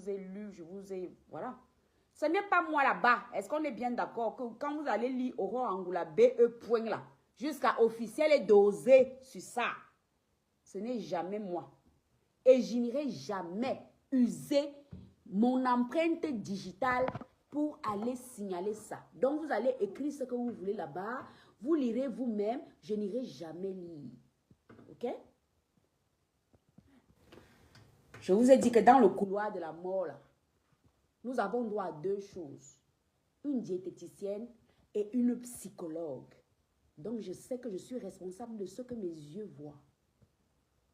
vous ai lu, je vous ai... Voilà. Ce n'est pas moi là-bas. Est-ce qu'on est bien d'accord que quand vous allez lire Aurore Angoula BE point là, jusqu'à officiel et dosé sur ça, ce n'est jamais moi. Et je n'irai jamais user mon empreinte digitale pour aller signaler ça. Donc, vous allez écrire ce que vous voulez là-bas. Vous lirez vous-même. Je n'irai jamais lire. OK? Je vous ai dit que dans le couloir de la mort, là, nous avons droit à deux choses. Une diététicienne et une psychologue. Donc, je sais que je suis responsable de ce que mes yeux voient.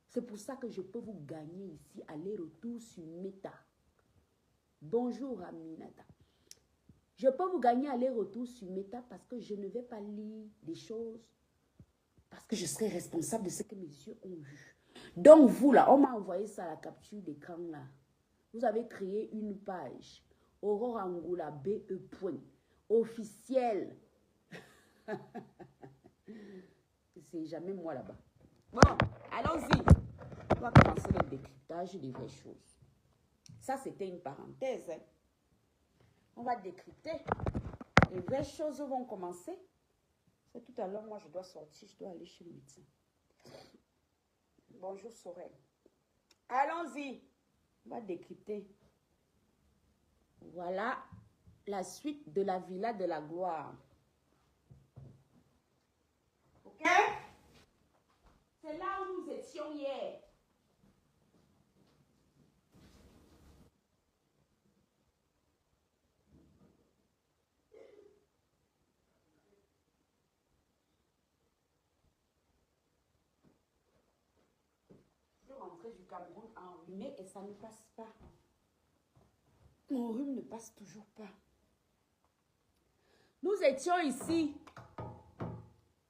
C'est pour ça que je peux vous gagner ici, aller-retour sur Meta. Bonjour, Aminata. Je peux vous gagner aller-retour sur Meta parce que je ne vais pas lire des choses, parce que je serai responsable de ce que mes yeux ont vu. Donc, vous, là, on m'a envoyé ça à la capture d'écran, là. Vous avez créé une page, Aurore Angoula BE. Officiel. C'est jamais moi là-bas. Bon, allons-y. On va commencer le décryptage des vraies choses. Ça, c'était une parenthèse. Hein. On va décrypter. Les vraies choses vont commencer. Tout à l'heure, moi, je dois sortir. Je dois aller chez le médecin. Bonjour, Sorel. Allons-y. On va décrypter. Voilà la suite de la Villa de la Gloire. OK? C'est là où nous étions hier. Je suis rentrée du Cameroun enrhumée et ça ne passe pas. Mon rhume ne passe toujours pas. Nous étions ici.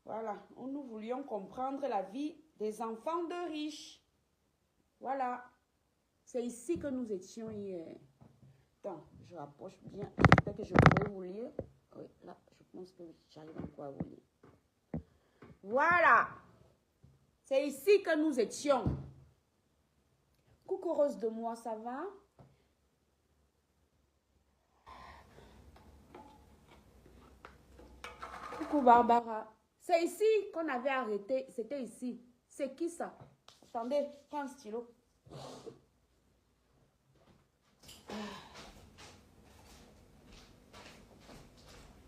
Voilà, nous voulions comprendre la vie des enfants de riches. Voilà. C'est ici que nous étions hier. Attends, je rapproche bien. Peut-être que je pourrais vous lire. Oui, là, je pense que j'arrive encore à vous lire. Voilà. C'est ici que nous étions. Coucou Rose de moi, ça va? Coucou Barbara. C'est ici qu'on avait arrêté. C'était ici. C'est qui ça? Attendez, prends un stylo.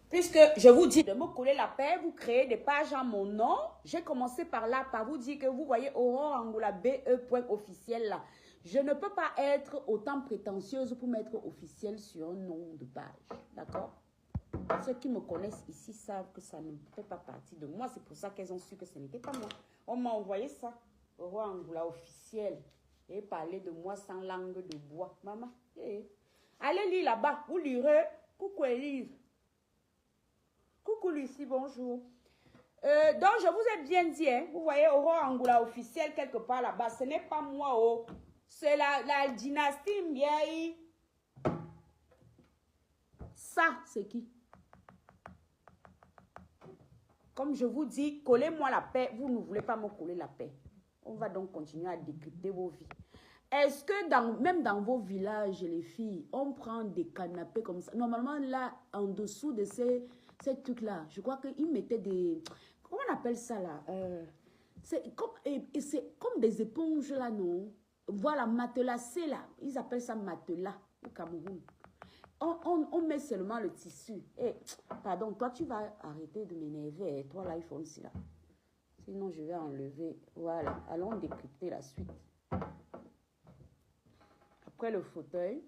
Puisque je vous dis de me coller la paix, vous créez des pages en mon nom. J'ai commencé par là, par vous dire que vous voyez Aurore Angoula BE.officiel là. Je ne peux pas être autant prétentieuse pour mettre officiel sur un nom de page. D'accord? Ceux qui me connaissent ici savent que ça ne fait pas partie de moi. C'est pour ça qu'elles ont su que ce n'était pas moi. On m'a envoyé ça. Aurore Angoula officiel. Et parler de moi sans langue de bois. Maman, allez lire là-bas. Vous lirez. Coucou Élise. Coucou Lucie, bonjour. Donc, je vous ai bien dit, hein, vous voyez Aurore Angoula officiel quelque part là-bas. Ce n'est pas moi, oh. C'est la dynastie Mbiaye. Ça, c'est qui? Comme je vous dis, collez-moi la paix. Vous ne voulez pas me coller la paix. On va donc continuer à décrypter vos vies. Est-ce que même dans vos villages, les filles, on prend des canapés comme ça? Normalement, là, en dessous de ces trucs-là, je crois qu'ils mettaient des... Comment on appelle ça, là? C'est comme des éponges, là, non? Voilà, matelassé, là. Ils appellent ça matelas au Cameroun. On met seulement le tissu. Pardon, toi, tu vas arrêter de m'énerver. Toi, l'iPhone, c'est là. Sinon, je vais enlever. Voilà, allons décrypter la suite. Après le fauteuil.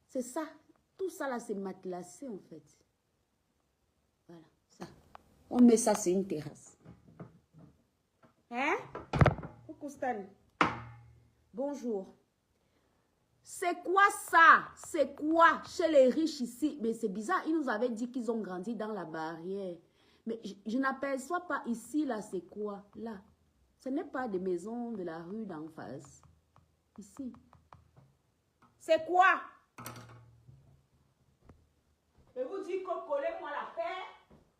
C'est ça. Tout ça, là, c'est matelassé, en fait. Voilà, ça. On met ça, c'est une terrasse. Hein? Coucou, Stan. Bonjour. C'est quoi ça? C'est quoi chez les riches ici? Mais c'est bizarre, ils nous avaient dit qu'ils ont grandi dans la barrière. Mais je n'aperçois pas ici, là, c'est quoi? Là. Ce n'est pas des maisons de la rue d'en face. Ici. C'est quoi? Je vous dis que collez-moi la paix.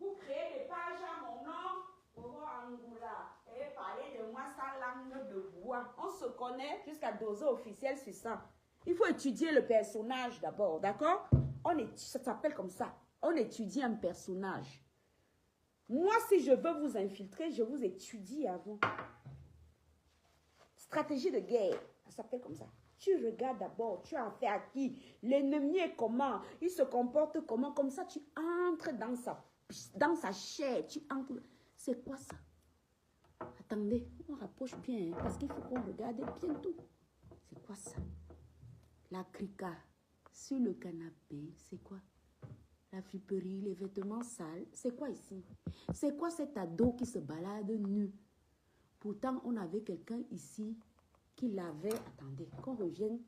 Vous créez des pages à mon nom. Aurore Angoula. Et parlez de moi sans langue de bois. On se connaît jusqu'à doser officiel sur ça. Il faut étudier le personnage d'abord, d'accord? Ça s'appelle comme ça. On étudie un personnage. Moi, si je veux vous infiltrer, je vous étudie avant. Stratégie de guerre, ça s'appelle comme ça. Tu regardes d'abord, tu as affaire à qui? L'ennemi est comment? Il se comporte comment? Comme ça, tu entres dans sa chair. Tu entres. C'est quoi ça? Attendez, on rapproche bien, hein, parce qu'il faut qu'on regarde bien tout. C'est quoi ça? La crica sur le canapé, c'est quoi? La friperie, les vêtements sales, c'est quoi ici? C'est quoi cet ado qui se balade nu? Pourtant, on avait quelqu'un ici qui l'avait... Attendez, qu'on revienne.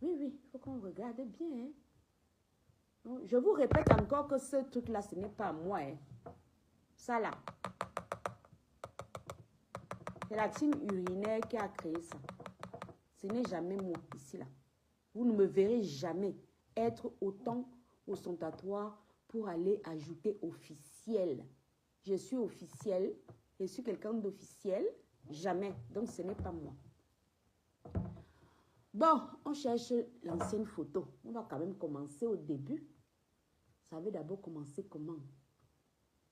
Oui, il faut qu'on regarde bien. Hein. Donc, je vous répète encore que ce truc-là, ce n'est pas moi. Hein. Ça là. C'est la team urinaire qui a créé ça. Ce n'est jamais moi, ici là. Vous ne me verrez jamais être autant ostentatoire pour aller ajouter officiel. Je suis officiel. Je suis quelqu'un d'officiel. Jamais. Donc, ce n'est pas moi. Bon, on cherche l'ancienne photo. On va quand même commencer au début. Ça avait d'abord commencé comment?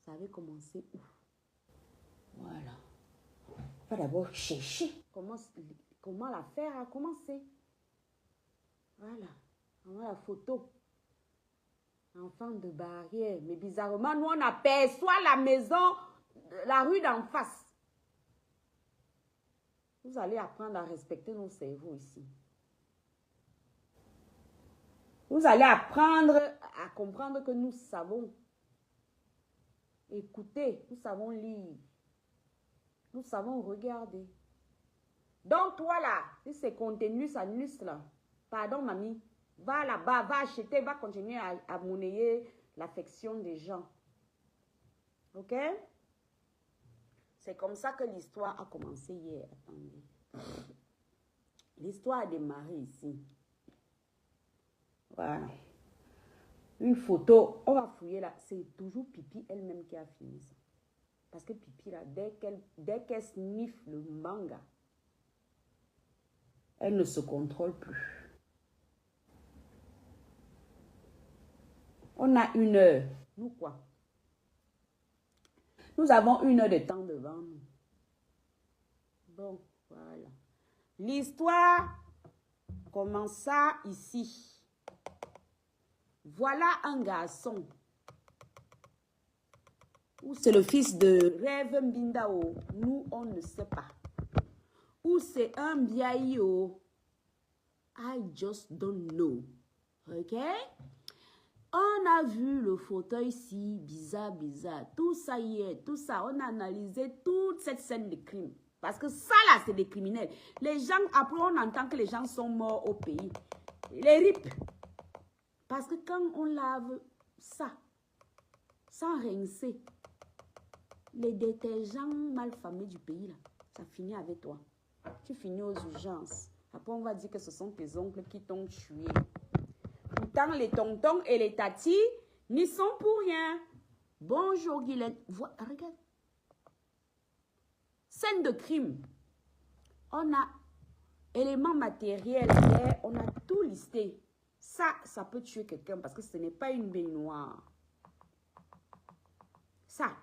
Ça avait commencé où? Voilà. On va d'abord chercher comment l'affaire a commencé. Voilà. On a la photo. Enfant de barrière. Mais bizarrement, nous, on aperçoit la maison, la rue d'en face. Vous allez apprendre à respecter nos cerveaux ici. Vous allez apprendre à comprendre que nous savons écouter, nous savons lire, nous savons regarder. Donc, toi là, si c'est contenu, ça nuit là. Pardon, mamie. Va là-bas, va acheter, va continuer à monnayer l'affection des gens. Ok? C'est comme ça que l'histoire a commencé hier. Attendez. L'histoire a démarré ici. Voilà. Une photo. On va fouiller là. C'est toujours Pipi elle-même qui a fini ça. Parce que Pipi là, dès qu'elle sniffe le manga, elle ne se contrôle plus. On a 1 heure. Nous quoi? Nous avons 1 heure de temps devant nous. Bon, voilà. L'histoire commença ici. Voilà un garçon. Ou c'est le fils de Rêve Mbindao. Nous, on ne sait pas. Ou c'est un Biaïo. I just don't know. Ok? On a vu le fauteuil ici, bizarre. Tout ça y est, tout ça. On a analysé toute cette scène de crime. Parce que ça là, c'est des criminels. Les gens, après on entend que les gens sont morts au pays. Les ripes. Parce que quand on lave ça, sans rincer, les détergents malfamés du pays là, ça finit avec toi. Tu finis aux urgences. Après on va dire que ce sont tes oncles qui t'ont tué. Pourtant, les tontons et les tatis n'y sont pour rien. Bonjour, Guylaine. Regarde. Scène de crime. On a éléments matériels. On a tout listé. Ça peut tuer quelqu'un parce que ce n'est pas une baignoire. Ça,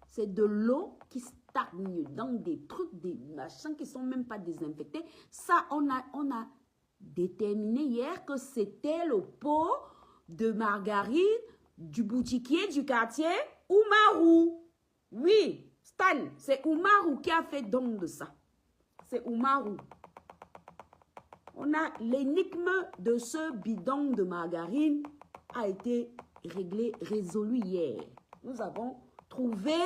c'est de l'eau qui stagne dans des trucs, des machins qui ne sont même pas désinfectés. Ça, on a déterminé hier que c'était le pot de margarine du boutiquier du quartier Oumarou. Oui, Stan, c'est Oumarou qui a fait don de ça. C'est Oumarou. On a l'énigme de ce bidon de margarine a été résolu hier. Nous avons trouvé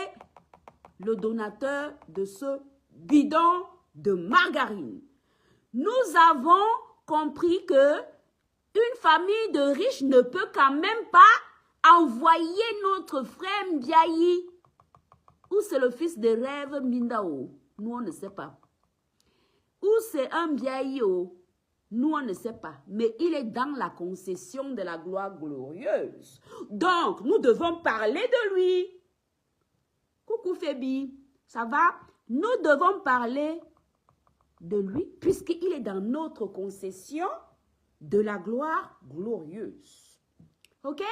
le donateur de ce bidon de margarine. Nous avons compris que une famille de riches ne peut quand même pas envoyer notre frère Mbiayi. Ou c'est le fils de Rêve Mindao. Nous, on ne sait pas. Ou c'est un Mbiayi. Nous, on ne sait pas. Mais il est dans la concession de la gloire glorieuse. Donc, nous devons parler de lui. Coucou Fébi, ça va? Nous devons parler de lui, puisqu'il est dans notre concession de la gloire glorieuse. Ok?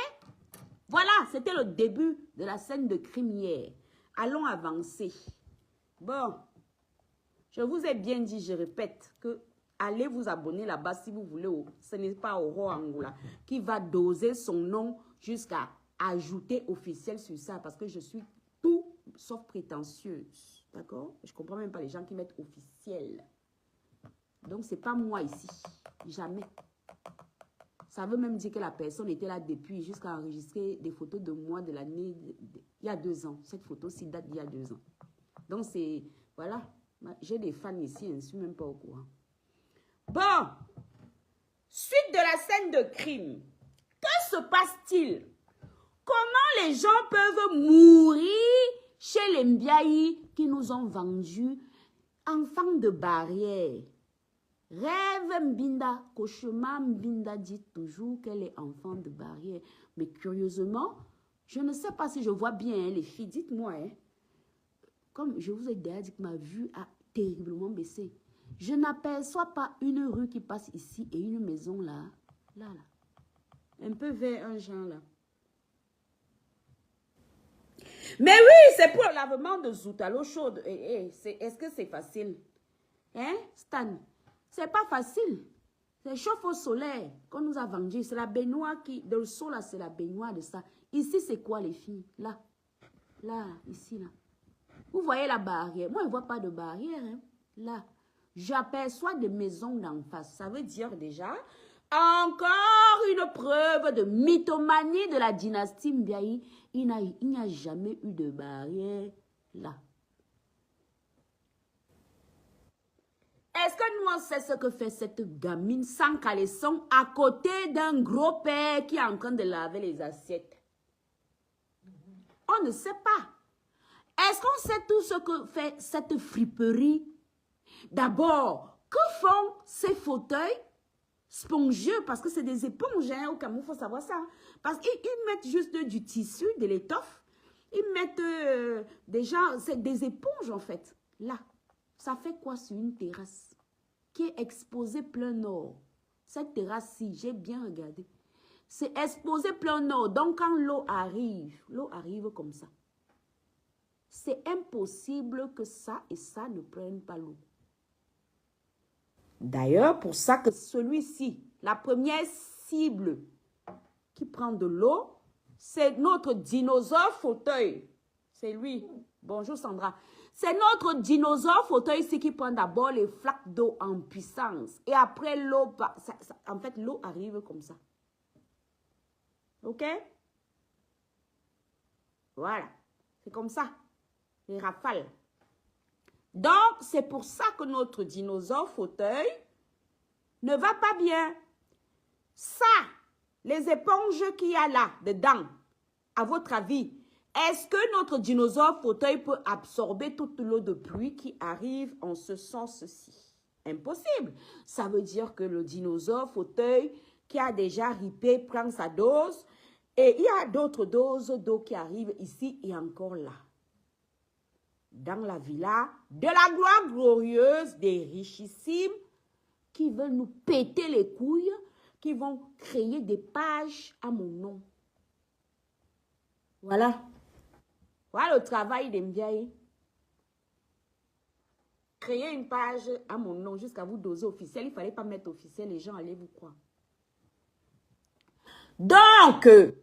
Voilà, c'était le début de la scène de crime hier. Allons avancer. Bon, je vous ai bien dit, je répète, que allez vous abonner là-bas si vous voulez. Ce n'est pas Aurore Angoula qui va doser son nom jusqu'à ajouter officiel sur ça, parce que je suis tout sauf prétentieuse. D'accord? Je ne comprends même pas les gens qui mettent officiel. Donc, ce n'est pas moi ici. Jamais. Ça veut même dire que la personne était là depuis jusqu'à enregistrer des photos de moi de l'année, il y a 2 ans. Cette photo-ci date d'il y a 2 ans. Donc, c'est, voilà, j'ai des fans ici, je ne suis même pas au courant. Bon, suite de la scène de crime. Que se passe-t-il? Comment les gens peuvent mourir chez les Mbiaï qui nous ont vendus enfants de barrière? Rêve Mbinda, cauchemar Mbinda dit toujours qu'elle est enfant de barrière. Mais curieusement, je ne sais pas si je vois bien, hein, les filles, dites-moi. Hein, comme je vous ai déjà dit que ma vue a terriblement baissé. Je n'aperçois pas une rue qui passe ici et une maison là. Là. Un peu vers un genre là. Mais oui, c'est pour le lavement de zout à l'eau chaude. Est-ce que c'est facile? Hein, Stan? C'est pas facile. C'est chauffe au soleil qu'on nous a vendu. C'est la baignoire qui... De le sol, là, c'est la baignoire de ça. Ici, c'est quoi, les filles? Là. Là, ici, là. Vous voyez la barrière? Moi, je ne vois pas de barrière. Hein. Là. J'aperçois des maisons d'en face. Ça veut dire déjà... Encore une preuve de mythomanie de la dynastie Mbiaï. Il n'y a jamais eu de barrière là. Est-ce que nous on sait ce que fait cette gamine sans caleçon à côté d'un gros père qui est en train de laver les assiettes? On ne sait pas. Est-ce qu'on sait tout ce que fait cette friperie? D'abord, que font ces fauteuils spongieux, parce que c'est des éponges, hein, au Cameroun, il faut savoir ça. Parce qu'ils mettent juste du tissu, de l'étoffe. Ils mettent déjà, c'est des éponges en fait. Là, ça fait quoi sur une terrasse qui est exposée plein nord? Cette terrasse-ci, j'ai bien regardé. C'est exposé plein nord. Donc quand l'eau arrive comme ça. C'est impossible que ça et ça ne prennent pas l'eau. D'ailleurs, pour ça que celui-ci, la première cible qui prend de l'eau, c'est notre dinosaure fauteuil. C'est lui. Bonjour Sandra. C'est notre dinosaure fauteuil ici qui prend d'abord les flaques d'eau en puissance. Et après l'eau, en fait l'eau arrive comme ça. Ok? Voilà. C'est comme ça. Les rafales. Donc, c'est pour ça que notre dinosaure fauteuil ne va pas bien. Ça, les éponges qu'il y a là, dedans, à votre avis, est-ce que notre dinosaure fauteuil peut absorber toute l'eau de pluie qui arrive en ce sens-ci? Impossible. Ça veut dire que le dinosaure fauteuil qui a déjà ripé prend sa dose et il y a d'autres doses d'eau qui arrivent ici et encore là. Dans la villa de la gloire glorieuse des richissimes qui veulent nous péter les couilles, qui vont créer des pages à mon nom. Voilà. Voilà le travail des Mbiaï. Créer une page à mon nom jusqu'à vous doser officiel. Il ne fallait pas mettre officiel, les gens allaient vous croire. Donc, que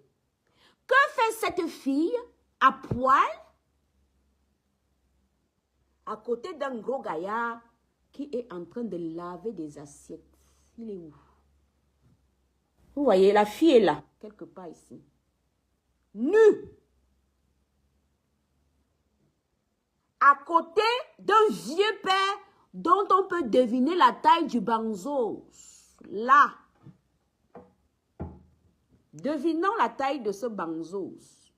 fait cette fille à poil à côté d'un gros gaillard qui est en train de laver des assiettes? Il est où? Vous voyez, la fille est là, quelque part ici. Nue. À côté d'un vieux père dont on peut deviner la taille du banzos. Là. Devinons la taille de ce banzos.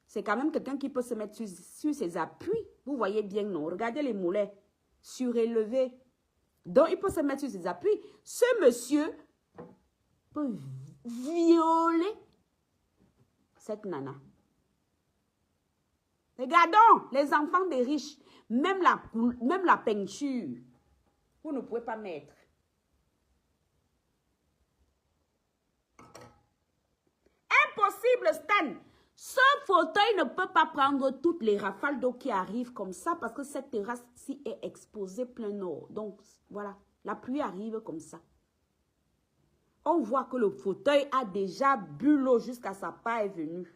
C'est quand même quelqu'un qui peut se mettre sur ses appuis. Vous voyez bien, non? Regardez les mollets surélevés. Donc, il peut se mettre sur ses appuis. Ce monsieur peut violer cette nana. Regardons les enfants des riches. Même la peinture, vous ne pouvez pas mettre. Impossible, Stan. Ce fauteuil ne peut pas prendre toutes les rafales d'eau qui arrivent comme ça parce que cette terrasse-ci est exposée plein nord. Donc, voilà, la pluie arrive comme ça. On voit que le fauteuil a déjà bu l'eau jusqu'à sa paille venue.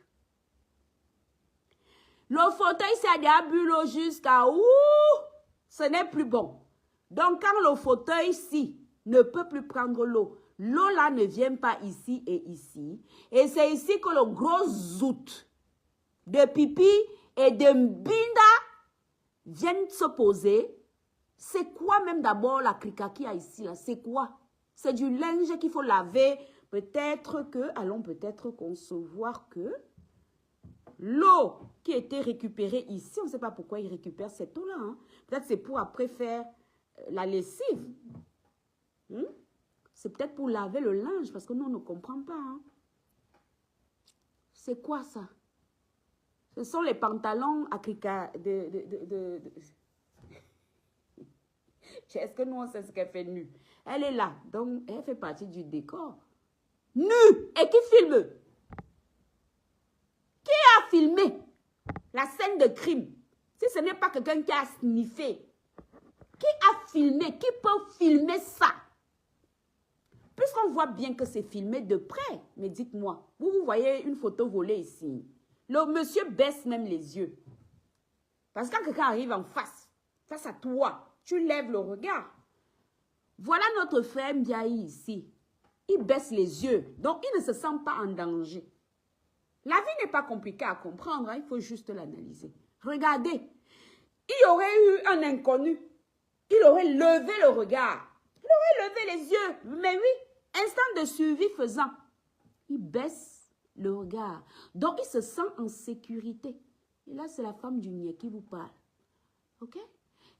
Le fauteuil, ça a déjà bu l'eau jusqu'à où? Ce n'est plus bon. Donc, quand le fauteuil-ci ne peut plus prendre l'eau, l'eau là ne vient pas ici et ici. Et c'est ici que le gros zout de pipi et de mbinda viennent se poser. C'est quoi même d'abord la crica qu'il y a ici là? C'est quoi? C'est du linge qu'il faut laver. Peut-être que, allons peut-être concevoir que l'eau qui était récupérée ici, on ne sait pas pourquoi ils récupèrent cette eau-là. Hein. Peut-être c'est pour après faire la lessive. C'est peut-être pour laver le linge, parce que nous, on ne comprend pas. Hein. C'est quoi ça? Ce sont les pantalons à crica Est-ce que nous, on sait ce qu'elle fait nue? Elle est là, donc elle fait partie du décor. Nue! Et qui filme? Qui a filmé la scène de crime? Si ce n'est pas quelqu'un qui a sniffé. Qui a filmé? Qui peut filmer ça? Puisqu'on voit bien que c'est filmé de près, mais dites-moi, vous voyez une photo volée ici. Le monsieur baisse même les yeux. Parce que quand quelqu'un arrive en face à toi, tu lèves le regard. Voilà notre frère Ndiaye ici. Il baisse les yeux, donc il ne se sent pas en danger. La vie n'est pas compliquée à comprendre, hein, il faut juste l'analyser. Regardez, il y aurait eu un inconnu. Il aurait levé le regard. Il aurait levé les yeux. Mais oui, instant de suivi faisant, il baisse le regard. Donc, il se sent en sécurité. Et là, c'est la femme du niais qui vous parle. OK?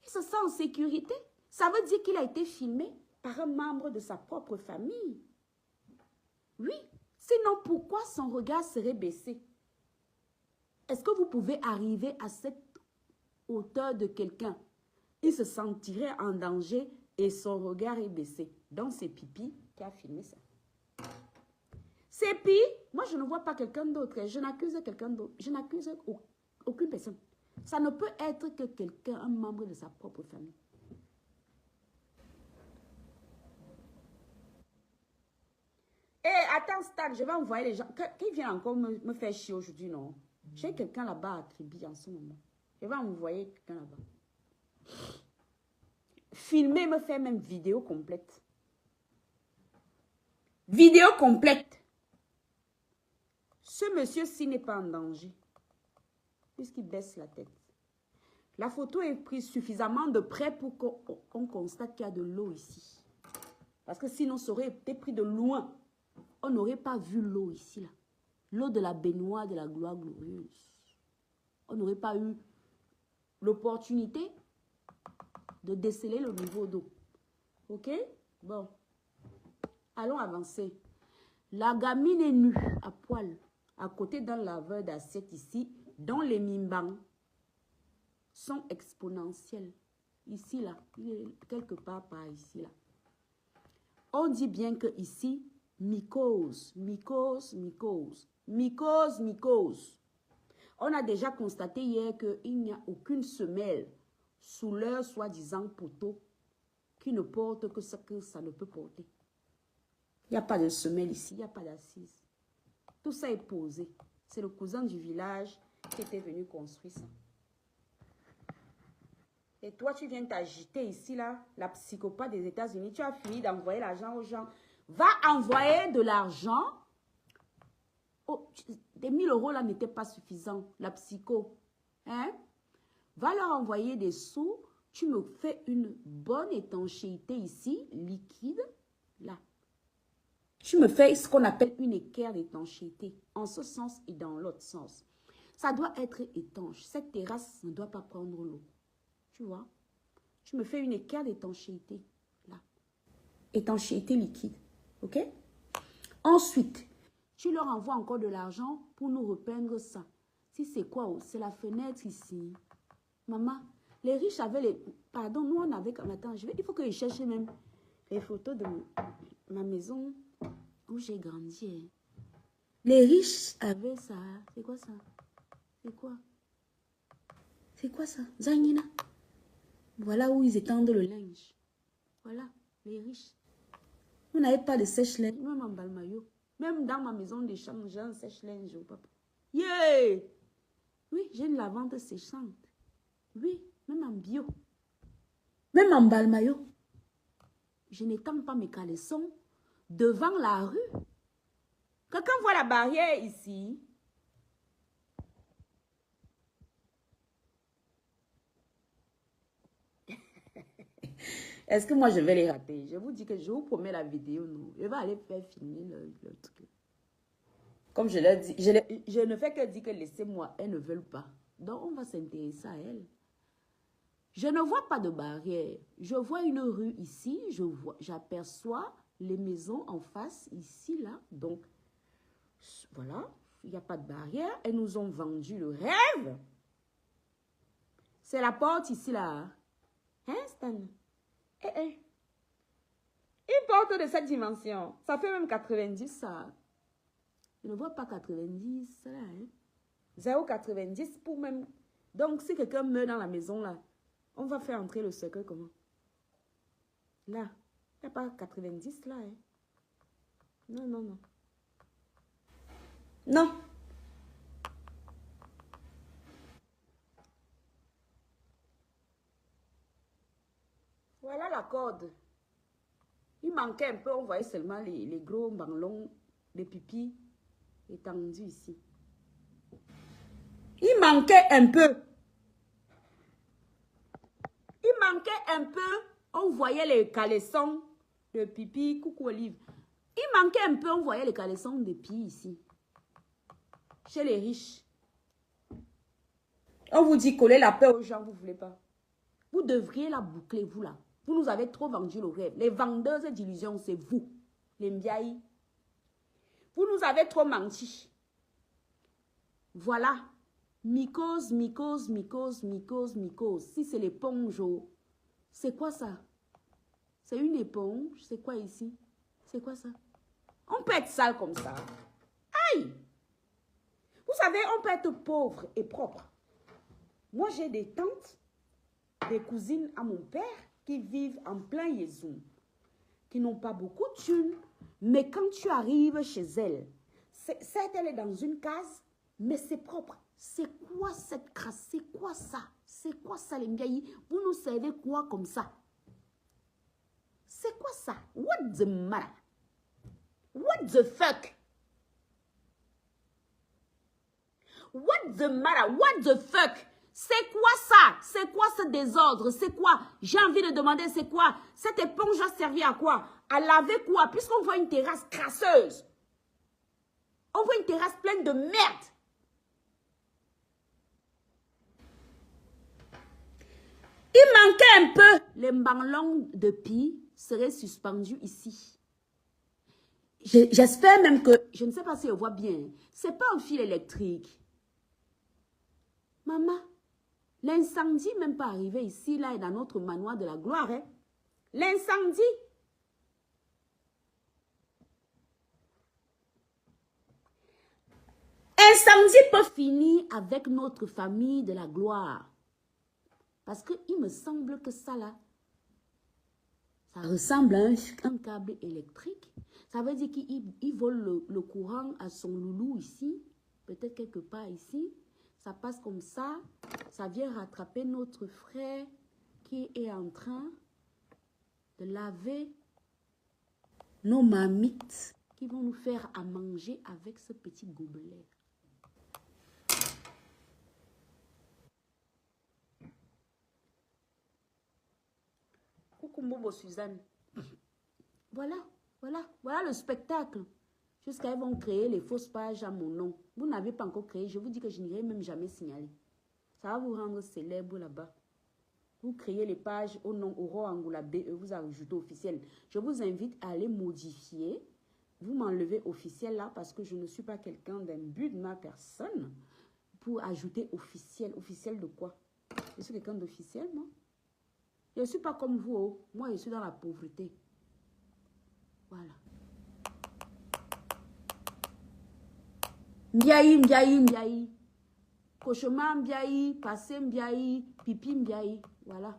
Il se sent en sécurité. Ça veut dire qu'il a été filmé par un membre de sa propre famille. Oui. Sinon, pourquoi son regard serait baissé? Est-ce que vous pouvez arriver à cette hauteur de quelqu'un? Il se sentirait en danger et son regard est baissé. Donc, c'est Pipi qui a filmé ça. C'est Pipi. Moi, je ne vois pas quelqu'un d'autre. Je n'accuse quelqu'un d'autre. Je n'accuse aucune personne. Ça ne peut être que quelqu'un, un membre de sa propre famille. Eh, attends, Stan, je vais envoyer les gens. Qui vient encore me faire chier aujourd'hui, non? J'ai quelqu'un là-bas à Tribi en ce moment. Je vais envoyer quelqu'un là-bas. Filmer, me faire même vidéo complète. Vidéo complète. Ce monsieur-ci n'est pas en danger. Puisqu'il baisse la tête. La photo est prise suffisamment de près pour qu'on constate qu'il y a de l'eau ici. Parce que sinon, ça aurait été pris de loin. On n'aurait pas vu l'eau ici, là. L'eau de la baignoire de la gloire glorieuse. On n'aurait pas eu l'opportunité de déceler le niveau d'eau. OK? Bon. Allons avancer. La gamine est nue, à poil, à côté d'un laveur d'assiette ici, dont les mimbans sont exponentiels. Ici, là. Il est quelque part par ici, là. On dit bien que ici, mycose. On a déjà constaté hier qu'il n'y a aucune semelle sous leur soi-disant poteau qui ne porte que ce que ça ne peut porter. Il n'y a pas de semelle ici, il n'y a pas d'assise. Tout ça est posé. C'est le cousin du village qui était venu construire ça. Et toi, tu viens t'agiter ici, là, la psychopathe des États-Unis. Tu as fini d'envoyer l'argent aux gens. Va envoyer de l'argent. Oh, des 1000 € là n'étaient pas suffisants, la psycho. Hein? Va leur envoyer des sous. Tu me fais une bonne étanchéité ici, liquide, là. Tu me fais ce qu'on appelle une équerre d'étanchéité, en ce sens et dans l'autre sens. Ça doit être étanche. Cette terrasse ne doit pas prendre l'eau. Tu vois? Tu me fais une équerre d'étanchéité, là. Étanchéité liquide. OK? Ensuite, tu leur envoies encore de l'argent pour nous repeindre ça. Si c'est quoi? C'est la fenêtre ici. Maman, Les riches avaient les... Pardon, nous on avait... Attends, il faut que je cherche même les photos de ma maison où j'ai grandi. Hein. Les riches avaient ça. C'est quoi ça? C'est quoi? C'est quoi ça? Zanina. Voilà où ils étendent le linge. Voilà, les riches. On n'avait pas de sèche-linge, même en Balmayo. Même dans ma maison d'échange, j'ai un sèche-linge au papa. Yeah! Oui, j'ai une lavande séchante. Oui, même en bio. Même en Balmayo. Je n'étends pas mes caleçons devant la rue. Quelqu'un voit la barrière ici. Est-ce que moi je vais les rater? Je vous dis que je vous promets la vidéo, non. Je vais aller faire filmer le truc. Comme je l'ai dit, je ne fais que dire que laissez-moi, elles ne veulent pas. Donc on va s'intéresser à elles. Je ne vois pas de barrière. Je vois une rue ici, j'aperçois les maisons en face, ici, là. Donc, voilà, il n'y a pas de barrière. Elles nous ont vendu le rêve. C'est la porte ici, là. Hein, Stan? Une porte de cette dimension. Ça fait même 90, ça. Je ne vois pas 90, là. Hein? 0,90 pour même... Donc, si quelqu'un meurt dans la maison, là, on va faire entrer le cercueil comment? Là. Il n'y a pas 90, là. Hein? Non, non, non. Non. Voilà la corde. Il manquait un peu, on voyait seulement les gros ballons de pipi étendus ici. Il manquait un peu. Il manquait un peu, on voyait les caleçons de pipi, coucou Olive. Il manquait un peu, on voyait les caleçons de pipi ici. Chez les riches. On vous dit coller la paix aux gens, vous ne voulez pas. Vous devriez la boucler, vous là. Vous nous avez trop vendu le rêve. Les vendeuses d'illusions, c'est vous, les Mbiaï. Vous nous avez trop menti. Voilà. Mycose, mycose, mycose, mycose, mycose. Si c'est l'éponge, c'est quoi ça? C'est une éponge. C'est quoi ici? C'est quoi ça? On peut être sale comme ça. Aïe! Vous savez, on peut être pauvre et propre. Moi, j'ai des tantes, des cousines à mon père qui vivent en plein Yézoum, qui n'ont pas beaucoup de thunes, mais quand tu arrives chez elles, certes, elle est dans une case, mais c'est propre. C'est quoi cette crasse? C'est quoi ça? C'est quoi ça, les Mbiaï? Vous nous servez quoi comme ça? C'est quoi ça? What the matter? What the fuck? What the matter? What the fuck? C'est quoi ça? C'est quoi ce désordre? C'est quoi? J'ai envie de demander, c'est quoi? Cette éponge a servi à quoi? À laver quoi? Puisqu'on voit une terrasse crasseuse. On voit une terrasse pleine de merde. Il manquait un peu. Les ballons de pie seraient suspendus ici. J'espère même que... Je ne sais pas si on voit bien. C'est pas un fil électrique. Maman, l'incendie même pas arrivé ici, là, et dans notre manoir de la gloire. Hein? L'incendie. Incendie peut finir avec notre famille de la gloire. Parce qu'il me semble que ça là, ça ressemble à un câble électrique. Ça veut dire qu'il vole le courant à son loulou ici, peut-être quelque part ici. Ça passe comme ça vient rattraper notre frère qui est en train de laver nos mamites qui vont nous faire à manger avec ce petit gobelet. Coucou Momo Suzanne. Voilà le spectacle. Jusqu'à ils vont créer les fausses pages à mon nom. Vous n'avez pas encore créé, je vous dis que je n'irai même jamais signaler. Ça va vous rendre célèbre là-bas. Vous créez les pages au nom Aurore Angoula BE, vous ajoutez officiel. Je vous invite à aller modifier. Vous m'enlevez officiel là parce que je ne suis pas quelqu'un d'imbu de ma personne. Pour ajouter officiel. Officiel de quoi? Je suis quelqu'un d'officiel, non? Je ne suis pas comme vous. Oh. Moi, je suis dans la pauvreté. Voilà. Mbiayi, mbiayi, mbiayi. Cochement, mbiayi. Passé, mbiayi. Pipi, mbiayi. Voilà.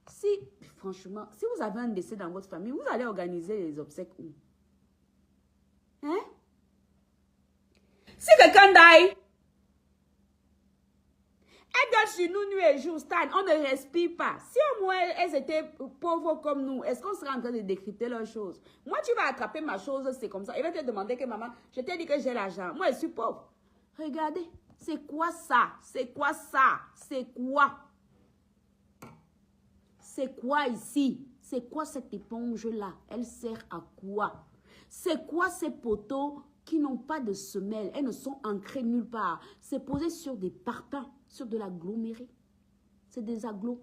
Si, franchement, si vous avez un décès dans votre famille, vous allez organiser les obsèques où? Hein? Si quelqu'un die, elles donnent sur nous nuit et jour, Stan, on ne respire pas. Si au moins elles étaient pauvres comme nous, est-ce qu'on serait en train de décrypter leurs choses? Moi, tu vas attraper ma chose, c'est comme ça. Il va te demander que maman, je t'ai dit que j'ai l'argent. Moi, je suis pauvre. Regardez, c'est quoi ça? C'est quoi ça? C'est quoi? C'est quoi ici? C'est quoi cette éponge-là? Elle sert à quoi? C'est quoi ces poteaux qui n'ont pas de semelle? Elles ne sont ancrées nulle part. C'est posé sur des parpaings, sur de l'aggloméré. C'est des agglos.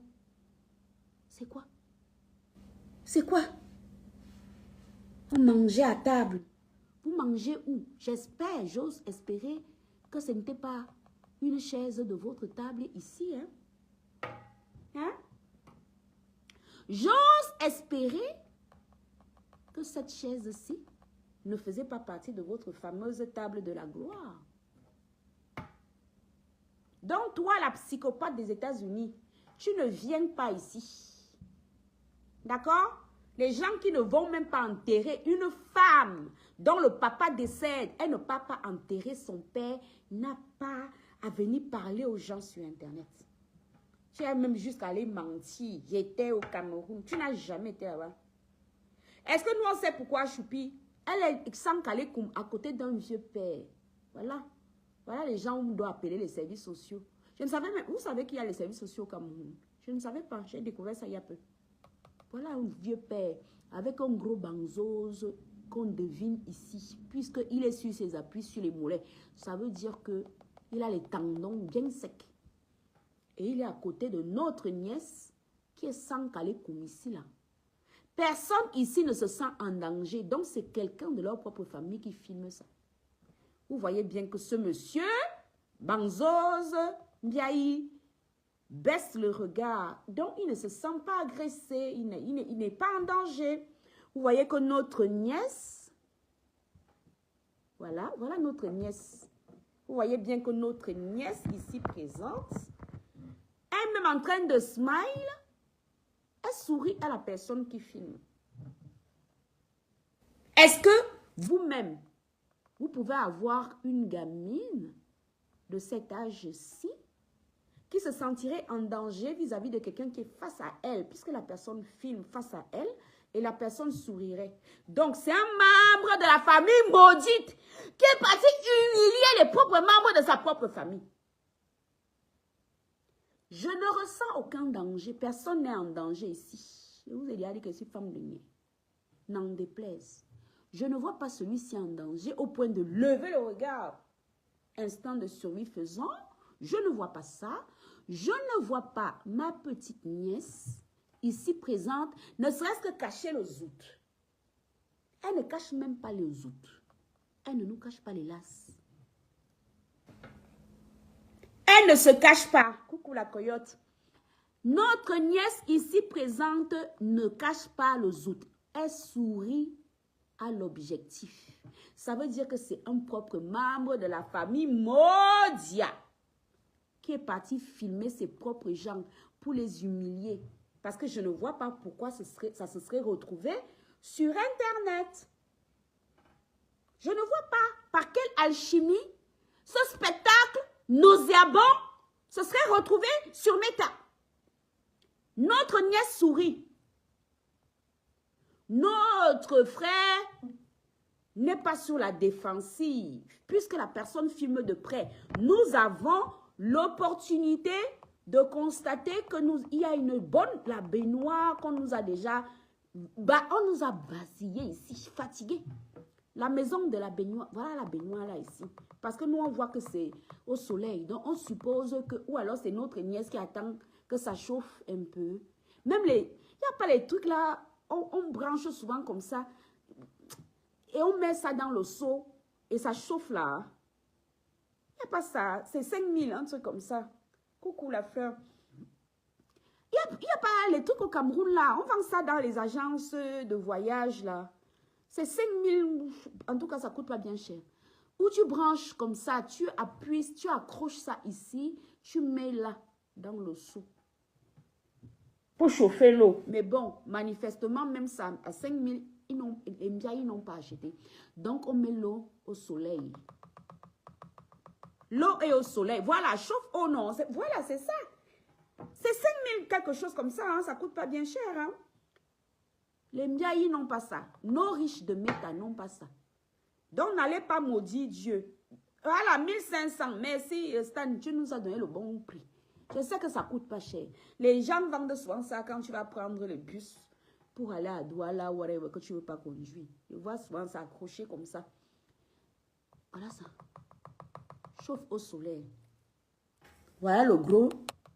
C'est quoi? C'est quoi? Vous mangez à table. Vous mangez où? J'espère, j'ose espérer que ce n'était pas une chaise de votre table ici. Hein? Hein? J'ose espérer que cette chaise-ci ne faisait pas partie de votre fameuse table de la gloire. Donc, toi, la psychopathe des États-Unis, tu ne viens pas ici. D'accord? Les gens qui ne vont même pas enterrer une femme dont le papa décède, elle ne peut pas enterrer son père, n'a pas à venir parler aux gens sur Internet. Tu es même jusqu'à aller mentir. J'étais au Cameroun. Tu n'as jamais été là-bas. Est-ce que nous, on sait pourquoi Choupi, elle est sans caler à côté d'un vieux père. Voilà. Voilà les gens où on doit appeler les services sociaux. Je ne savais même... Vous savez qu'il y a les services sociaux au Cameroun? Je ne savais pas. J'ai découvert ça il y a peu. Voilà un vieux père avec un gros banzose qu'on devine ici. Puisqu'il est sur ses appuis, sur les mollets. Ça veut dire qu'il a les tendons bien secs. Et il est à côté de notre nièce qui est sans caler comme ici là. Personne ici ne se sent en danger. Donc c'est quelqu'un de leur propre famille qui filme ça. Vous voyez bien que ce monsieur, Banzose, Mbiayi, baisse le regard. Donc il ne se sent pas agressé. Il n'est pas en danger. Vous voyez que notre nièce, voilà notre nièce. Vous voyez bien que notre nièce ici présente, elle-même en train de smile, elle sourit à la personne qui filme. Est-ce que vous-même, vous pouvez avoir une gamine de cet âge-ci qui se sentirait en danger vis-à-vis de quelqu'un qui est face à elle, puisque la personne filme face à elle et la personne sourirait. Donc, c'est un membre de la famille maudite qui est parti humilier les propres membres de sa propre famille. Je ne ressens aucun danger. Personne n'est en danger ici. Je vous ai déjà dit que je suis femme de niais. N'en déplaise. Je ne vois pas celui-ci en danger au point de lever le regard. Instant de survie faisant, je ne vois pas ça. Je ne vois pas ma petite nièce ici présente, ne serait-ce que cacher le zout. Elle ne cache même pas le zout. Elle ne nous cache pas les lasses. Elle ne se cache pas. Coucou la coyote. Notre nièce ici présente ne cache pas le zout. Elle sourit à l'objectif. Ça veut dire que c'est un propre membre de la famille Modia qui est parti filmer ses propres gens pour les humilier. Parce que je ne vois pas pourquoi ça se serait retrouvé sur Internet. Je ne vois pas par quelle alchimie ce spectacle nauséabond se serait retrouvé sur Meta. Notre nièce sourit. Notre frère n'est pas sur la défensive. Puisque la personne filme de près, nous avons l'opportunité de constater qu'il y a une bonne, la baignoire qu'on nous a déjà, on nous a basillé ici, fatigué. La maison de la baignoire, voilà la baignoire là ici. Parce que nous on voit que c'est au soleil, donc on suppose que, ou alors c'est notre nièce qui attend que ça chauffe un peu. Même il n'y a pas les trucs là, on branche souvent comme ça, et on met ça dans le seau, et ça chauffe là. Il n'y a pas ça, c'est 5000, un truc comme ça. Coucou la fleur. Il y a pas les trucs au Cameroun là. On vend ça dans les agences de voyage là. C'est 5 000. En tout cas, ça coûte pas bien cher. Où tu branches comme ça, tu appuies, tu accroches ça ici, tu mets là, dans le sou. Pour chauffer l'eau. Mais bon, manifestement, même ça, à 5 000, les Mbia, ils n'ont pas acheté. Donc, on met l'eau au soleil. L'eau est au soleil. Voilà, chauffe eau, non. Voilà, c'est ça. C'est 5 000 quelque chose comme ça, hein, ça coûte pas bien cher. Hein. Les Mbia, ils n'ont pas ça. Nos riches de Meta n'ont pas ça. Donc, n'allez pas maudire Dieu. Voilà, 1500. Merci, Stan, tu nous as donné le bon prix. Je sais que ça coûte pas cher. Les gens vendent souvent ça quand tu vas prendre le bus pour aller à Douala ou whatever que tu ne veux pas conduire. Je vois souvent ça accroché comme ça. Voilà ça. Chauffe au soleil. Voilà le gros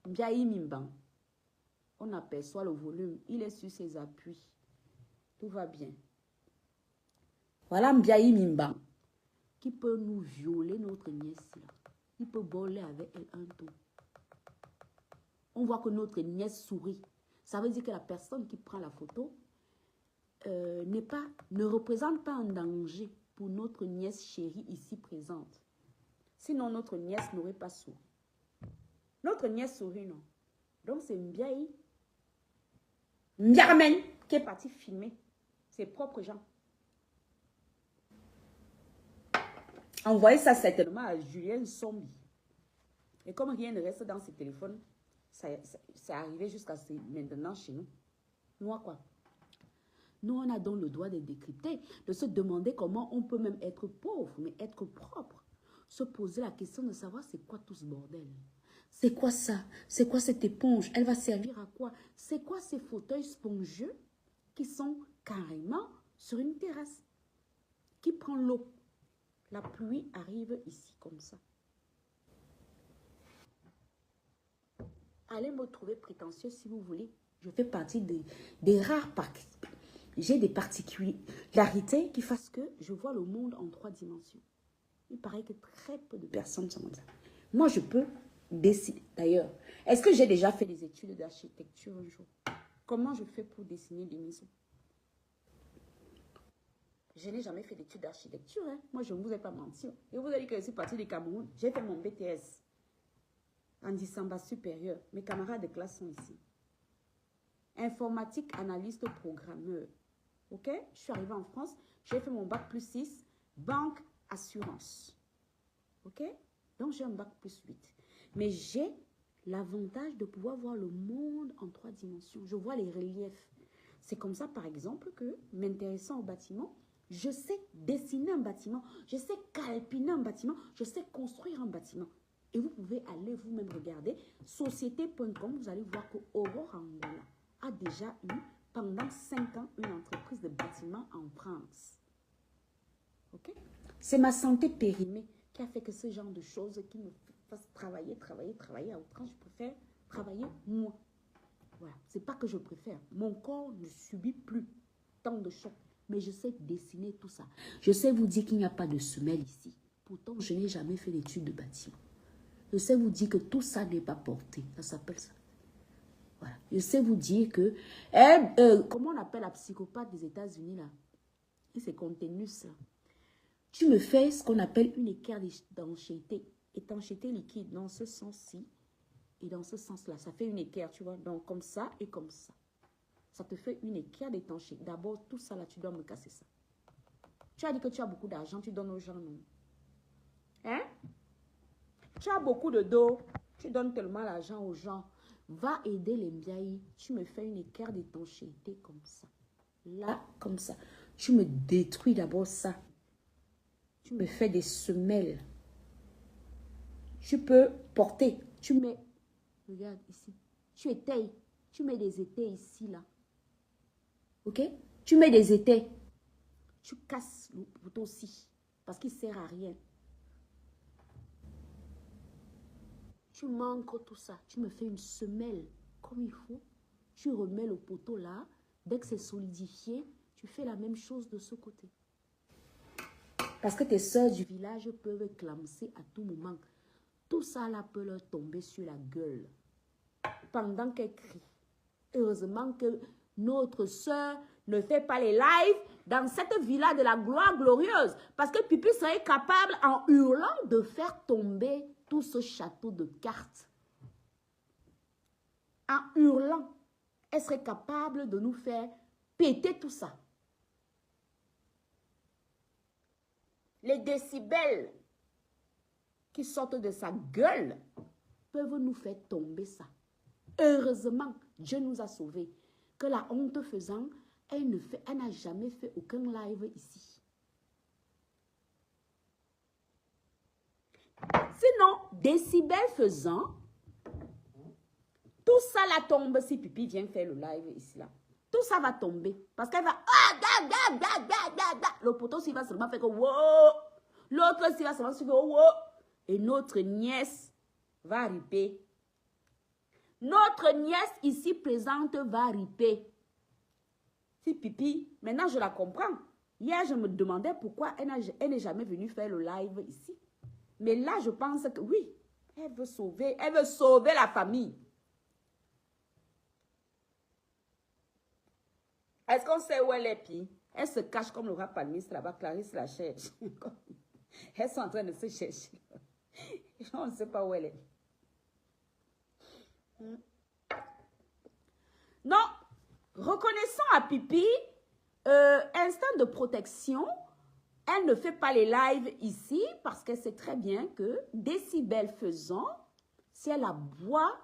Mbiaï Mimban. On aperçoit le volume. Il est sur ses appuis. Tout va bien. Voilà Mbiaï Mimban qui peut nous violer notre nièce là. Il peut voler avec elle un tour. On voit que notre nièce sourit. Ça veut dire que la personne qui prend la photo ne représente pas un danger pour notre nièce chérie ici présente. Sinon, notre nièce n'aurait pas souri. Notre nièce sourit, non. Donc, c'est Mbiaï Mbiaramen qui est parti filmer ses propres gens. Envoyez ça certainement à Julien Sombi. Et comme rien ne reste dans ses téléphones, c'est arrivé jusqu'à maintenant chez nous. Nous, quoi? Nous, on a donc le droit de décrypter, de se demander comment on peut même être pauvre, mais être propre. Se poser la question de savoir c'est quoi tout ce bordel. C'est quoi ça? C'est quoi cette éponge? Elle va servir à quoi? C'est quoi ces fauteuils spongieux qui sont carrément sur une terrasse? Qui prend l'eau? La pluie arrive ici comme ça. Allez me trouver prétentieux si vous voulez. Je fais partie des rares parties. J'ai des particularités qui fassent que je vois le monde en 3 dimensions. Il paraît que très peu de personnes sont comme ça. Moi, je peux dessiner. D'ailleurs, est-ce que j'ai déjà fait des études d'architecture un jour? Comment je fais pour dessiner des maisons? Je n'ai jamais fait d'études d'architecture. Hein. Moi, je ne vous ai pas menti. Je vous ai dit que je suis partie du Cameroun. J'ai fait mon BTS en décembre supérieur. Mes camarades de classe sont ici. Informatique, analyste, programmeur. Ok? Je suis arrivée en France. J'ai fait mon bac plus 6. Banque, assurance. Ok? Donc, j'ai un bac plus 8. Mais j'ai l'avantage de pouvoir voir le monde en 3 dimensions. Je vois les reliefs. C'est comme ça, par exemple, que, m'intéressant au bâtiment, je sais dessiner un bâtiment, je sais calpiner un bâtiment, je sais construire un bâtiment. Et vous pouvez aller vous-même regarder société.com, vous allez voir que Aurore Angola a déjà eu, pendant 5 ans, une entreprise de bâtiment en France. Ok? C'est ma santé périmée qui a fait que ce genre de choses qui me fassent travailler à outrance, je préfère travailler moi. Voilà. C'est pas que je préfère. Mon corps ne subit plus tant de chocs. Mais je sais dessiner tout ça. Je sais vous dire qu'il n'y a pas de semelle ici. Pourtant, je n'ai jamais fait d'études de bâtiment. Je sais vous dire que tout ça n'est pas porté. Ça s'appelle ça. Voilà. Je sais vous dire que... comment on appelle la psychopathe des États-Unis là? Et c'est contenu ça. Tu me fais ce qu'on appelle une équerre d'étanchéité. Étanchéité liquide dans ce sens-ci. Et dans ce sens-là, ça fait une équerre, tu vois. Donc, comme ça et comme ça. Ça te fait une équerre d'étanchéité. D'abord, tout ça là, tu dois me casser ça. Tu as dit que tu as beaucoup d'argent, tu donnes aux gens, non? Hein? Tu as beaucoup de dos, tu donnes tellement l'argent aux gens. Va aider les Mbiaï. Tu me fais une équerre d'étanchéité comme ça. Là, comme ça. Tu me détruis d'abord ça. Tu me fais des semelles. Tu peux porter. Tu mets... Regarde ici. Tu étayes. Tu mets des étais ici, là. Ok? Tu mets des étais. Tu casses le poteau aussi. Parce qu'il ne sert à rien. Tu manques tout ça. Tu me fais une semelle comme il faut. Tu remets le poteau là. Dès que c'est solidifié, tu fais la même chose de ce côté. Parce que tes soeurs du village peuvent clamser à tout moment. Tout ça là peut leur tomber sur la gueule pendant qu'elle crie. Heureusement que notre soeur ne fait pas les lives dans cette villa de la gloire glorieuse. Parce que Pipi serait capable, en hurlant, de faire tomber tout ce château de cartes. En hurlant, elle serait capable de nous faire péter tout ça. Les décibels qui sortent de sa gueule peuvent nous faire tomber ça. Heureusement, Dieu nous a sauvés. Que la honte faisant, elle n'a jamais fait aucun live ici. Sinon, décibels faisant, tout ça la tombe si Pipi vient faire le live ici là. Tout ça va tomber. Parce qu'elle va... Le poteau s'il va seulement faire que... Wow! L'autre s'il va seulement faire que... Wow! Et notre nièce va riper. Notre nièce ici présente va riper. Si Pipi, maintenant je la comprends. Hier, je me demandais pourquoi elle n'est jamais venue faire le live ici. Mais là, je pense que oui, elle veut sauver la famille. Est-ce qu'on sait où elle est, Pi? Elle se cache comme le rat palmiste là-bas. Clarisse la cherche. Elles sont en train de se chercher. On ne sait pas où elle est. Non, reconnaissons à Pipi, instinct de protection, elle ne fait pas les lives ici parce qu'elle sait très bien que décibels faisant, si elle aboie,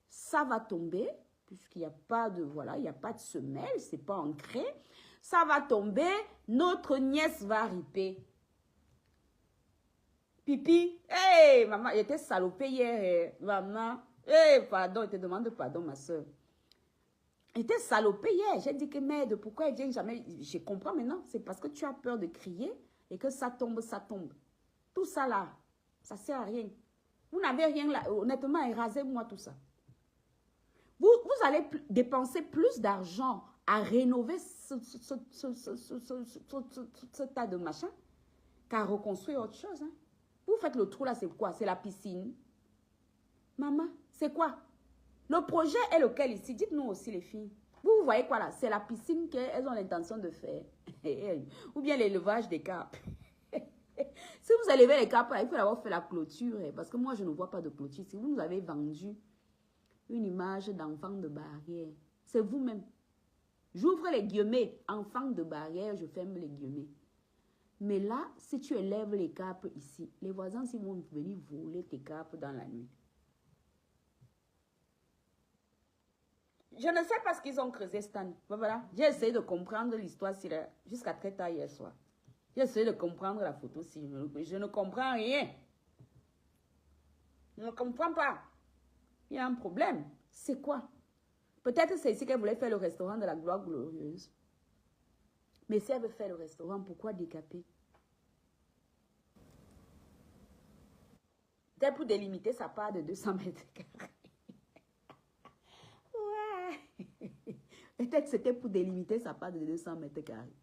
ça va tomber, puisqu'il n'y a pas de, voilà, il n'y a pas de semelle, c'est pas ancré, ça va tomber, notre nièce va riper. Pipi, hé, maman, elle était salopée hier, maman. Eh, pardon, je te demande pardon, ma soeur. Elle était salopée hier. J'ai dit que merde, pourquoi elle vient jamais? Je comprends maintenant. C'est parce que tu as peur de crier et que ça tombe, ça tombe. Tout ça là, ça ne sert à rien. Vous n'avez rien là. Honnêtement, rasez-moi tout ça. Vous allez dépenser plus d'argent à rénover ce tas de machin qu'à reconstruire autre chose. Hein. Vous faites le trou là, c'est quoi? C'est la piscine. Maman, c'est quoi? Le projet est lequel ici? Dites-nous aussi les filles. Vous voyez quoi là? C'est la piscine qu'elles ont l'intention de faire. Ou bien l'élevage des carpes. Si vous élevez les carpes, il faut avoir fait la clôture. Parce que moi, je ne vois pas de clôture. Si vous nous avez vendu une image d'enfant de barrière, c'est vous-même. J'ouvre les guillemets. Enfant de barrière, je ferme les guillemets. Mais là, si tu élèves les carpes ici, les voisins ils vont venir voler tes carpes dans la nuit. Je ne sais pas ce qu'ils ont creusé, Stan. Voilà. J'ai essayé de comprendre l'histoire jusqu'à très tard hier soir. J'ai essayé de comprendre la photo. Je ne comprends rien. Je ne comprends pas. Il y a un problème. C'est quoi? Peut-être c'est ici qu'elle voulait faire le restaurant de la gloire glorieuse. Mais si elle veut faire le restaurant, pourquoi décaper? Peut-être pour délimiter sa part de 200 mètres carrés. Peut-être c'était pour délimiter sa part de 200 mètres carrés.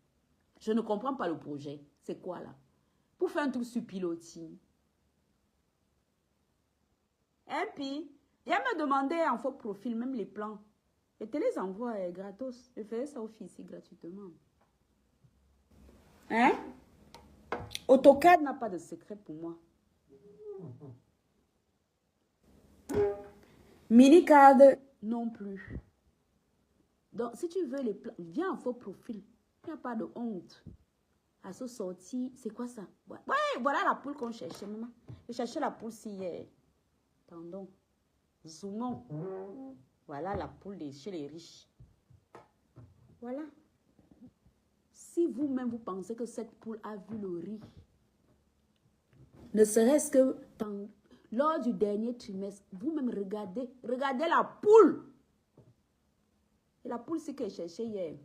Je ne comprends pas le projet. C'est quoi là? Pour faire un truc sur pilotis. Et puis, viens me demander en faux profil, même les plans. Je te les envoie gratos. Je faisais ça au ici gratuitement. Hein? AutoCAD n'a pas de secret pour moi. Minicad non plus. Donc, si tu veux les plans, viens en faux profil. Il n'y a pas de honte. À se sortir, c'est quoi ça? Ouais, voilà la poule qu'on cherchait, maman. Je cherchais la poule hier. Pardon. Zoomons. Voilà la poule chez les riches. Voilà. Si vous-même vous pensez que cette poule a vu le riz, ne serait-ce que lors du dernier trimestre, vous-même regardez la poule. Et la poule, c'est que je cherchais hier.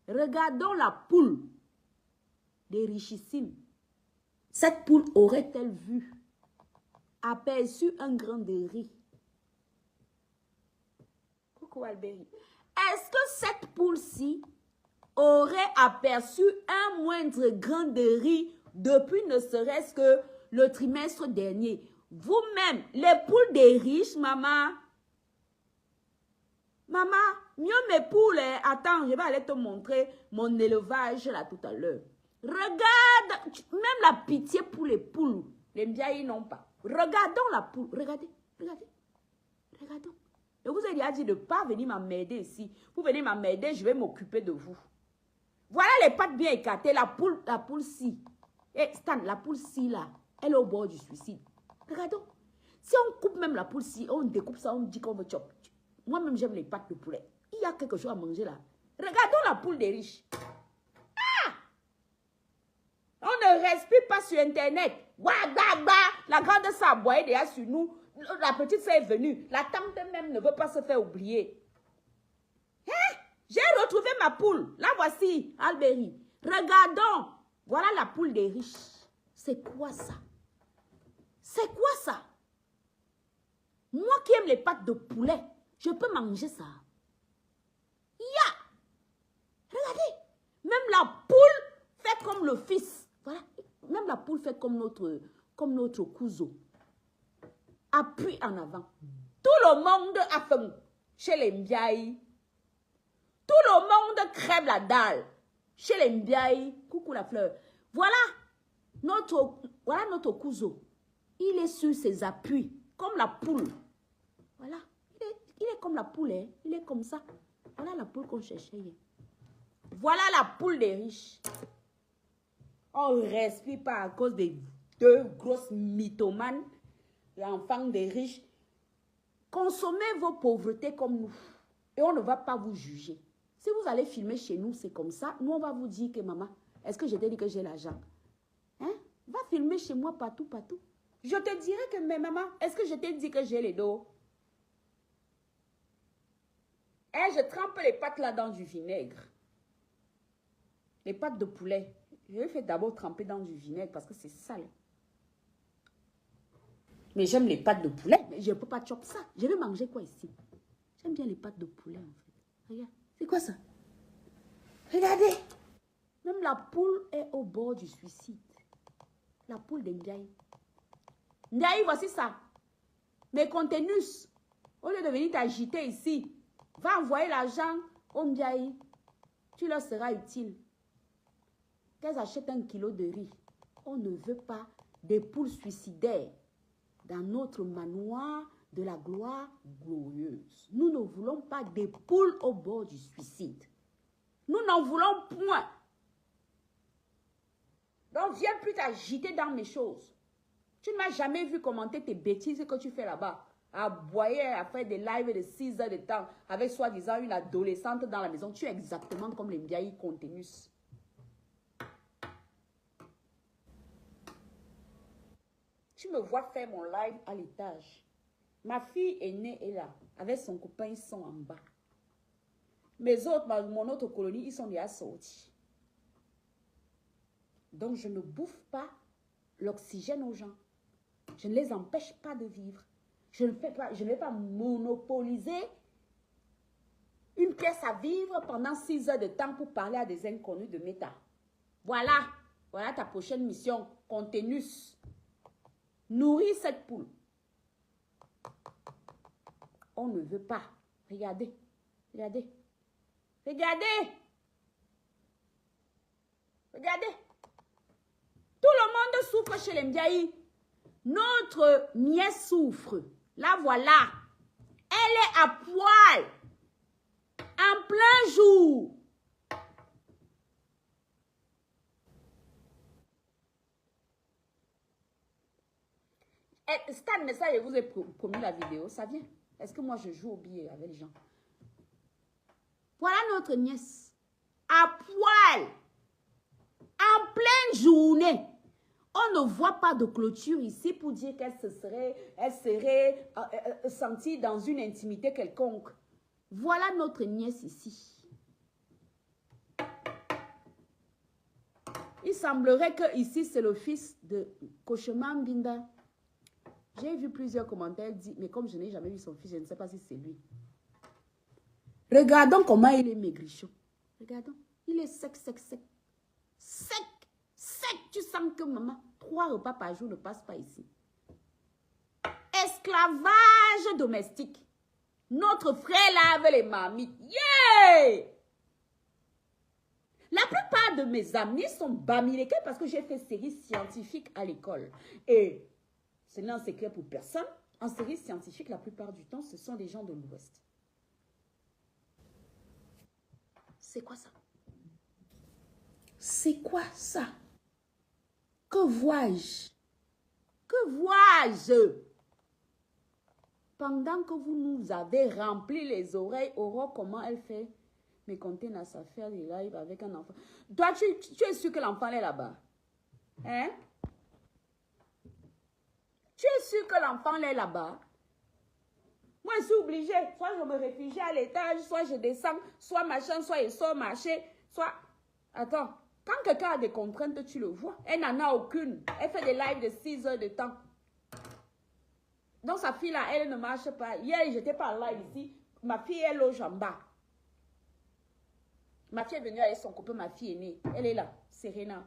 Regardons la poule des richissimes. Cette poule aurait-elle vu, aperçu un grain de riz? Coucou Albéry. Est-ce que cette poule-ci aurait aperçu un moindre grain de riz depuis ne serait-ce que le trimestre dernier? Vous-même, les poules des riches, maman. Maman, mieux mes poules. Attends, je vais aller te montrer mon élevage là tout à l'heure. Regarde, même la pitié pour les poules. Les Mbiaï n'ont pas. Regardons la poule. Regardez, regardez. Regardons. Je vous ai déjà dit de ne pas venir m'aider ici. Vous venez m'aider, je vais m'occuper de vous. Voilà les pattes bien écartées. La poule-ci. Et Stan, la poule-ci là, elle est au bord du suicide. Regardons. Si on coupe même la poule-ci, on découpe ça, on dit qu'on veut chop. Moi-même, j'aime les pattes de poulet. Il y a quelque chose à manger là. Regardons la poule des riches. Ah! On ne respire pas sur Internet. La grande sœur a boyé déjà sur nous. La petite sœur est venue. La tante même ne veut pas se faire oublier. Hein? J'ai retrouvé ma poule. La voici, Alberi. Regardons. Voilà la poule des riches. C'est quoi ça? C'est quoi ça? Moi qui aime les pattes de poulet, je peux manger ça. Ya! Regardez. Même la poule fait comme le fils. Voilà. Même la poule fait comme notre cousin. Appuie en avant. Tout le monde a faim chez les Mbiaï. Tout le monde crève la dalle chez les Mbiaï. Coucou la fleur. Voilà notre cousin. Il est sur ses appuis, comme la poule. Voilà. Il est comme la poule, hein. Il est comme ça. Voilà la poule qu'on cherchait. Voilà la poule des riches. On ne respire pas à cause des deux grosses mythomanes, l'enfant des riches. Consommez vos pauvretés comme nous. Et on ne va pas vous juger. Si vous allez filmer chez nous, c'est comme ça. Nous, on va vous dire que maman, est-ce que je t'ai dit que j'ai l'argent? Hein? Va filmer chez moi partout, partout. Je te dirai que, mais maman, est-ce que je t'ai dit que j'ai les dos? Et je trempe les pattes là dans du vinaigre. Les pattes de poulet. Je vais faire d'abord tremper dans du vinaigre parce que c'est sale. Mais j'aime les pattes de poulet. Mais je ne peux pas chopper ça. Je vais manger quoi ici? J'aime bien les pattes de poulet en fait. Regarde. C'est quoi ça? Regardez. Même la poule est au bord du suicide. La poule de Ndiaye. Ndiaye, voici ça. Mes contenus. Au lieu de venir t'agiter ici, va envoyer l'argent au Ndiaye. Tu leur seras utile. Qu'elles achètent 1 kilo de riz. On ne veut pas des poules suicidaires dans notre manoir de la gloire glorieuse. Nous ne voulons pas des poules au bord du suicide. Nous n'en voulons point. Donc, viens plus t'agiter dans mes choses. Tu ne m'as jamais vu commenter tes bêtises que tu fais là-bas. À aboyer, à faire des lives de 6 heures de temps avec soi-disant une adolescente dans la maison. Tu es exactement comme les Mbiaï contenus. Tu me vois faire mon live à l'étage. Ma fille aînée est là. Avec son copain, ils sont en bas. Mon autre colonie, ils sont déjà sortis. Donc, je ne bouffe pas l'oxygène aux gens. Je ne les empêche pas de vivre. Je ne vais pas monopoliser une pièce à vivre pendant 6 heures de temps pour parler à des inconnus de méta. Voilà. Voilà ta prochaine mission. Contenus. Nourris cette poule. On ne veut pas. Regardez. Regardez. Regardez. Regardez. Tout le monde souffre chez les Mbiaï. Notre nièce souffre. La voilà. Elle est à poil. En plein jour. Stan, mais ça, je vous ai promis la vidéo. Ça vient. Est-ce que moi, je joue au billet avec les gens? Voilà notre nièce. À poil. En pleine journée. On ne voit pas de clôture ici pour dire qu'elle serait sentie dans une intimité quelconque. Voilà notre nièce ici. Il semblerait que ici c'est le fils de Kocheman Binda. J'ai vu plusieurs commentaires dire, mais comme je n'ai jamais vu son fils, je ne sais pas si c'est lui. Regardons comment il est maigrichon. Regardons. Il est sec, sec, sec. Sec, sec. Tu sens que maman, 3 repas par jour ne passent pas ici. esclavage domestique. Notre frère lave les marmites. Yeah! La plupart de mes amis sont bamilekés parce que j'ai fait série scientifique à l'école. Et ce n'est un secret pour personne. En série scientifique, la plupart du temps, ce sont des gens de l'Ouest. C'est quoi ça? C'est quoi ça? Que vois-je? Que vois-je? Pendant que vous nous avez rempli les oreilles, Aurore, comment elle fait? Mais comptez dans sa faire des lives avec un enfant. Toi, tu es sûr que l'enfant est là-bas? Hein? Tu es sûr que l'enfant est là-bas? Moi, je suis obligée. Soit je me réfugie à l'étage, soit je descends, soit machin, soit il sort marcher, soit... Attends. Quand quelqu'un a des contraintes, tu le vois. Elle n'en a aucune. Elle fait des lives de 6 heures de temps. Donc, sa fille là, elle ne marche pas. Hier, je n'étais pas en live ici. Ma fille, elle loge en bas. Ma fille est venue avec son copain, ma fille aînée. Elle est là, Serena.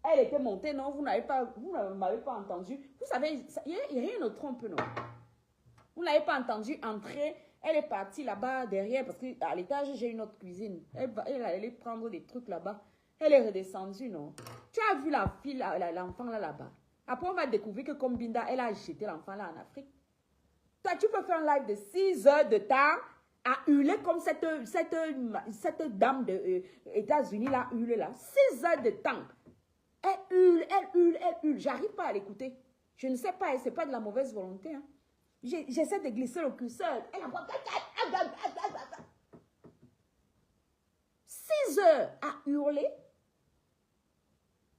Elle était montée, non, vous ne m'avez pas entendu. Vous savez, il n'y a rien de trompe, non. Vous n'avez pas entendu entrer. Elle est partie là-bas derrière parce qu'à l'étage, j'ai une autre cuisine. Elle allait prendre des trucs là-bas. Elle est redescendue, non. Tu as vu la fille, l'enfant là-bas. Après, on va découvrir que comme Binda, elle a jeté l'enfant là en Afrique. Toi, tu peux faire un live de 6 heures de temps à hurler comme cette dame des États-Unis là, hurle là. 6 heures de temps. Elle hurle, elle hurle, elle hurle. J'arrive pas à l'écouter. Je ne sais pas, c'est pas de la mauvaise volonté. Hein. J'essaie de glisser le curseur. Elle envoie 6 heures à hurler.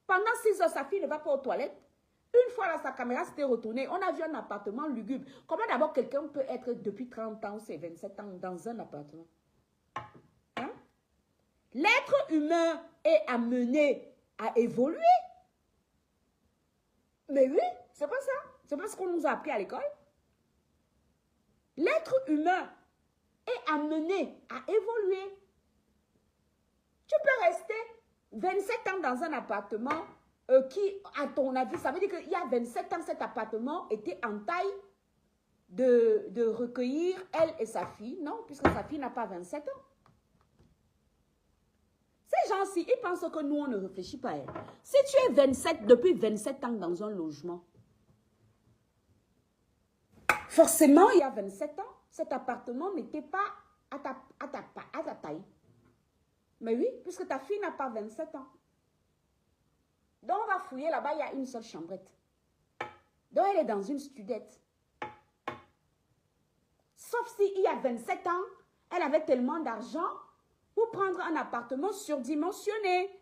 Pendant 6 heures, sa fille ne va pas aux toilettes. Une fois là, sa caméra s'était retournée. On a vu un appartement lugubre. Comment d'abord quelqu'un peut être depuis 30 ans, c'est 27 ans, dans un appartement? Hein? L'être humain est amené à évoluer. Mais oui, c'est pas ça. C'est pas ce qu'on nous a appris à l'école. L'être humain est amené à évoluer. Tu peux rester 27 ans dans un appartement qui, à ton avis, ça veut dire qu'il y a 27 ans, cet appartement était en taille de recueillir elle et sa fille. Non, puisque sa fille n'a pas 27 ans. Ces gens-ci, ils pensent que nous, on ne réfléchit pas à elle. Si tu es depuis 27 ans dans un logement, forcément, il y a 27 ans, cet appartement n'était pas à ta taille. Mais oui, puisque ta fille n'a pas 27 ans. Donc, on va fouiller là-bas, il y a une seule chambrette. Donc, elle est dans une studette. Sauf s'il y a 27 ans, elle avait tellement d'argent pour prendre un appartement surdimensionné.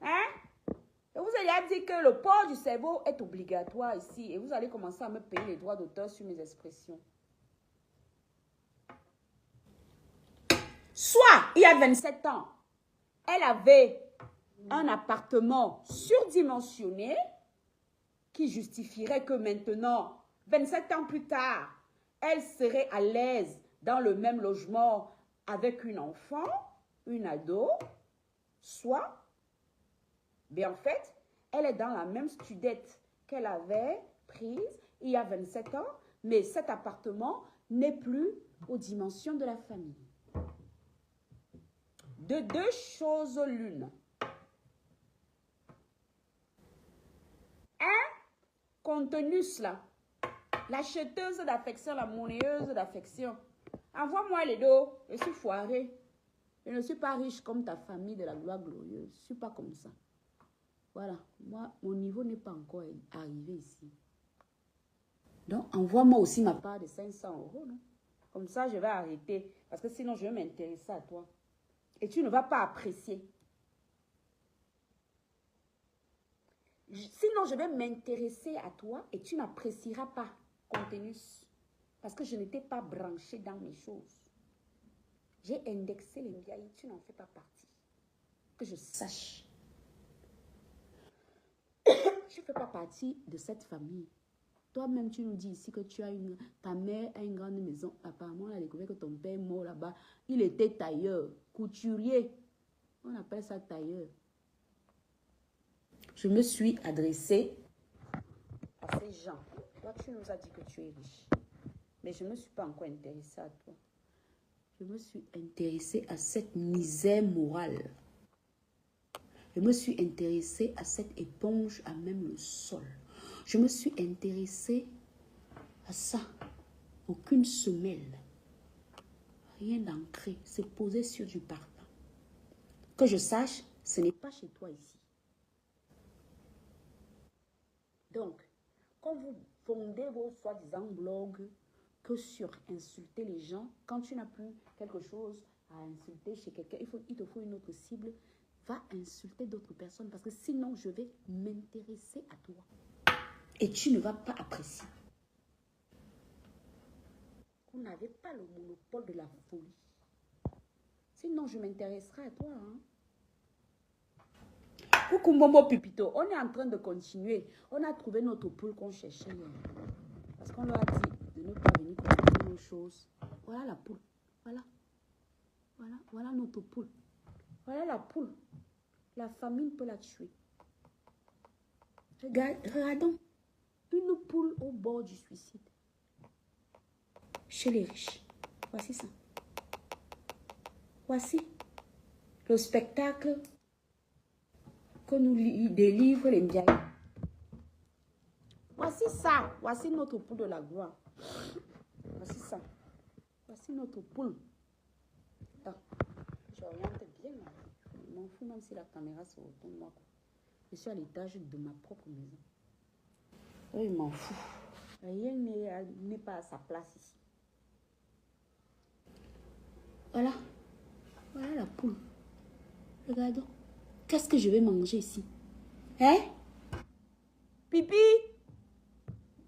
Hein? Et vous allez dire que le port du cerveau est obligatoire ici. Et vous allez commencer à me payer les droits d'auteur sur mes expressions. Soit, il y a 27 ans, elle avait un appartement surdimensionné qui justifierait que maintenant, 27 ans plus tard, elle serait à l'aise dans le même logement avec une enfant, une ado, soit, bien en fait, elle est dans la même studette qu'elle avait prise il y a 27 ans, mais cet appartement n'est plus aux dimensions de la famille. De deux choses l'une. Contenu cela. L'acheteuse d'affection, la monnaieuse d'affection. Envoie-moi les dos. Je suis foirée. Je ne suis pas riche comme ta famille de la gloire glorieuse. Je ne suis pas comme ça. Voilà. Moi, mon niveau n'est pas encore arrivé ici. Donc, envoie-moi aussi ma part de 500 €. Non? Comme ça, je vais arrêter. Parce que sinon, je vais m'intéresser à toi. Et tu ne vas pas apprécier. Sinon, je vais m'intéresser à toi et tu n'apprécieras pas contenu. Parce que je n'étais pas branchée dans mes choses. J'ai indexé les médias, tu n'en fais pas partie. Que je sache. Je ne fais pas partie de cette famille. Toi-même, tu nous dis ici que ta mère a une grande maison. Apparemment, on a découvert que ton père est mort là-bas. Il était tailleur, couturier. On appelle ça tailleur. Je me suis adressée à ces gens. Toi, tu nous as dit que tu es riche. Mais je ne me suis pas encore intéressée à toi. Je me suis intéressée à cette misère morale. Je me suis intéressée à cette éponge à même le sol. Je me suis intéressée à ça. Aucune semelle. Rien d'ancré. C'est posé sur du parpaing. Que je sache, ce n'est pas chez toi ici. Donc, quand vous fondez vos soi-disant blogs que sur insulter les gens, quand tu n'as plus quelque chose à insulter chez quelqu'un, il te faut une autre cible, va insulter d'autres personnes parce que sinon je vais m'intéresser à toi. Et tu ne vas pas apprécier. Vous n'avez pas le monopole de la folie. Sinon je m'intéresserai à toi. Hein? Coucou Momo Pipito, on est en train de continuer. On a trouvé notre poule qu'on cherchait. Parce qu'on leur a dit de ne pas venir compliquer nos choses. Voilà la poule. Voilà. Voilà notre poule. Voilà la poule. La famine peut la tuer. Regardons. Une poule au bord du suicide. Chez les riches. Voici ça. Voici le spectacle que nous délivrent les Ndiaye. Voici ça. Voici notre poule de la gloire. Voici ça. Voici notre poule. Attends. J'oriente bien. Je m'en fous même si la caméra se retourne moi. Je suis à l'étage de ma propre maison. Oh, il m'en fout. Rien n'est pas à sa place ici. Voilà. Voilà la poule. Regardons. Qu'est-ce que je vais manger ici? Hein? Pipi?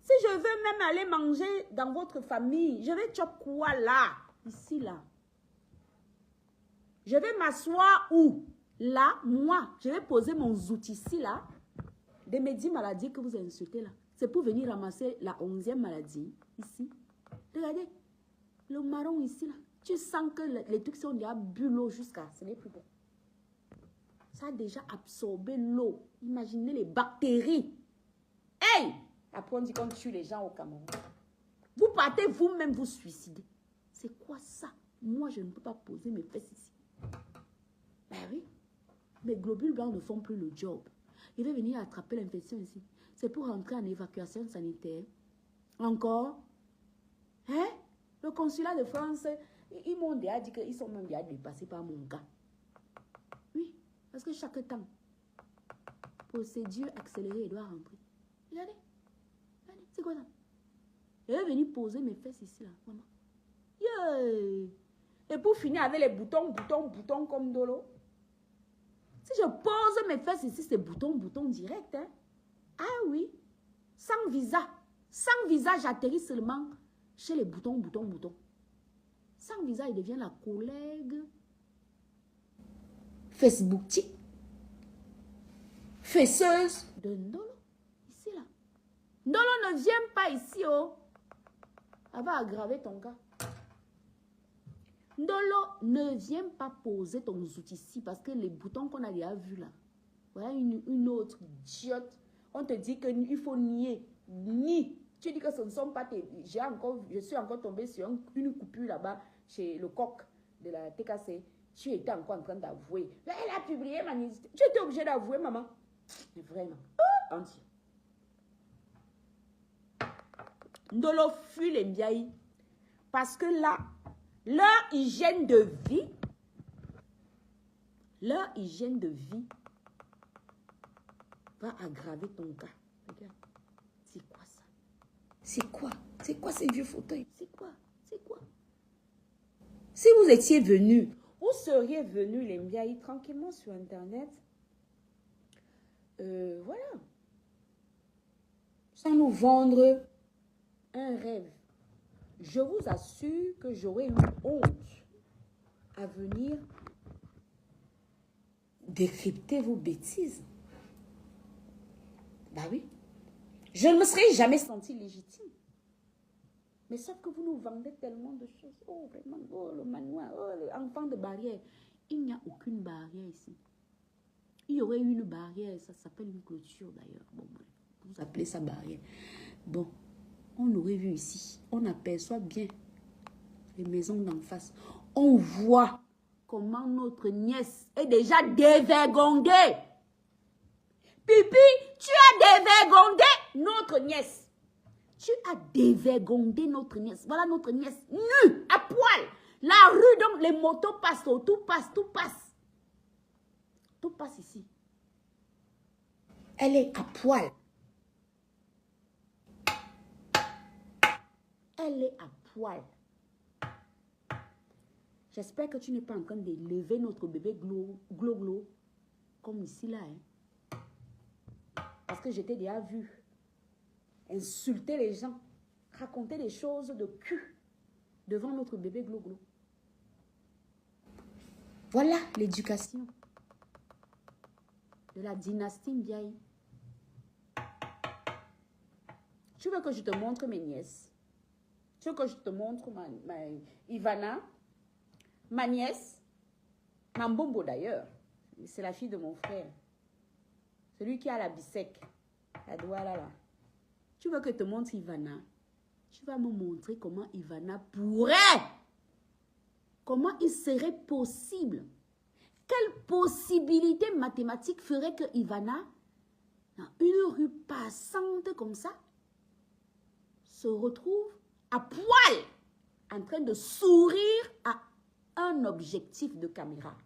Si je veux même aller manger dans votre famille, je vais choper quoi là? Ici, là. Je vais m'asseoir où? Là, moi. Je vais poser mon outil ici, là. Des mes 10 maladies que vous insultez, là. C'est pour venir ramasser la 11e maladie, ici. Regardez. Le marron ici, là. Tu sens que les trucs sont déjà bu l'eau jusqu'à... Ce n'est plus bon. Ça a déjà absorbé l'eau. Imaginez les bactéries. Hey! Après, on dit qu'on tue les gens au Cameroun. Vous partez vous-même vous suicider. C'est quoi ça? Moi, je ne peux pas poser mes fesses ici. Ben oui. Mes globules blancs ne font plus le job. Il va venir attraper l'infection ici. C'est pour rentrer en évacuation sanitaire. Encore? Hein? Le consulat de France, ils m'ont déjà dit qu'ils sont même déjà dépassés par mon gars. Oui, parce que chaque temps, procédure accélérée, il doit rentrer. Regardez. Regardez, c'est quoi ça? Je vais venir poser mes fesses ici, là, maman. Yeah. Et pour finir avec les boutons comme de l'eau. Si je pose mes fesses ici, c'est bouton direct. Hein? Ah oui. Sans visa. Sans visa, j'atterris seulement chez les boutons. Sans visa, il devient la collègue Facebook fesseuse de Ndolo. Ici, là. Ndolo ne vient pas ici, oh. Elle va aggraver ton cas. Ndolo, ne viens pas poser ton outil ici parce que les boutons qu'on a déjà vus là, voilà une autre idiote. On te dit qu'il faut nier. Nie. Tu dis que ce ne sont pas tes... Je suis encore tombée sur une coupure là-bas chez le coq de la TKC. Tu étais encore en train d'avouer. Elle a publié ma liste. Tu étais obligée d'avouer, maman. Mais vraiment. Entier. Ndolo fuit les Ndiaye. Parce que là, leur hygiène de vie va aggraver ton cas. Regarde. C'est quoi ça? C'est quoi? C'est quoi ces vieux fauteuils? C'est quoi? C'est quoi? Si vous étiez venus, vous seriez venus les Ndiaye tranquillement sur Internet. Voilà. Sans nous vendre un rêve. Je vous assure que j'aurais eu honte à venir décrypter vos bêtises. Bah oui. Je ne me serais jamais sentie légitime. Mais sauf que vous nous vendez tellement de choses. Oh, vraiment, oh, le manoir, oh, l'enfant de barrière. Il n'y a aucune barrière ici. Il y aurait une barrière, ça s'appelle une clôture d'ailleurs. Bon, bref, vous appelez ça barrière. Bon, On aurait vu ici. On aperçoit bien les maisons d'en face. On voit comment notre nièce est déjà dévergondée. Pipi, tu as dévergondé notre nièce. Tu as dévergondé notre nièce. Voilà notre nièce nue, à poil. La rue, donc les motos passent, tout passe, tout passe. Tout passe ici. Elle est à poil. Elle est à poil. J'espère que tu n'es pas en train de lever notre bébé glo, comme ici là. Hein. Parce que j'étais déjà vu insulter les gens, raconter des choses de cul devant notre bébé glo. Voilà l'éducation de la dynastie Ndiaye. Tu veux que je te montre mes nièces? Tu veux que je te montre ma Ivana, ma nièce, Mambombo d'ailleurs. C'est la fille de mon frère. Celui qui a la bisec. La doigt là. Tu veux que je te montre Ivana? Tu vas me montrer comment Ivana pourrait. Comment il serait possible. Quelle possibilité mathématique ferait que Ivana, dans une rue passante comme ça, se retrouve à poil en train de sourire à un objectif de caméra.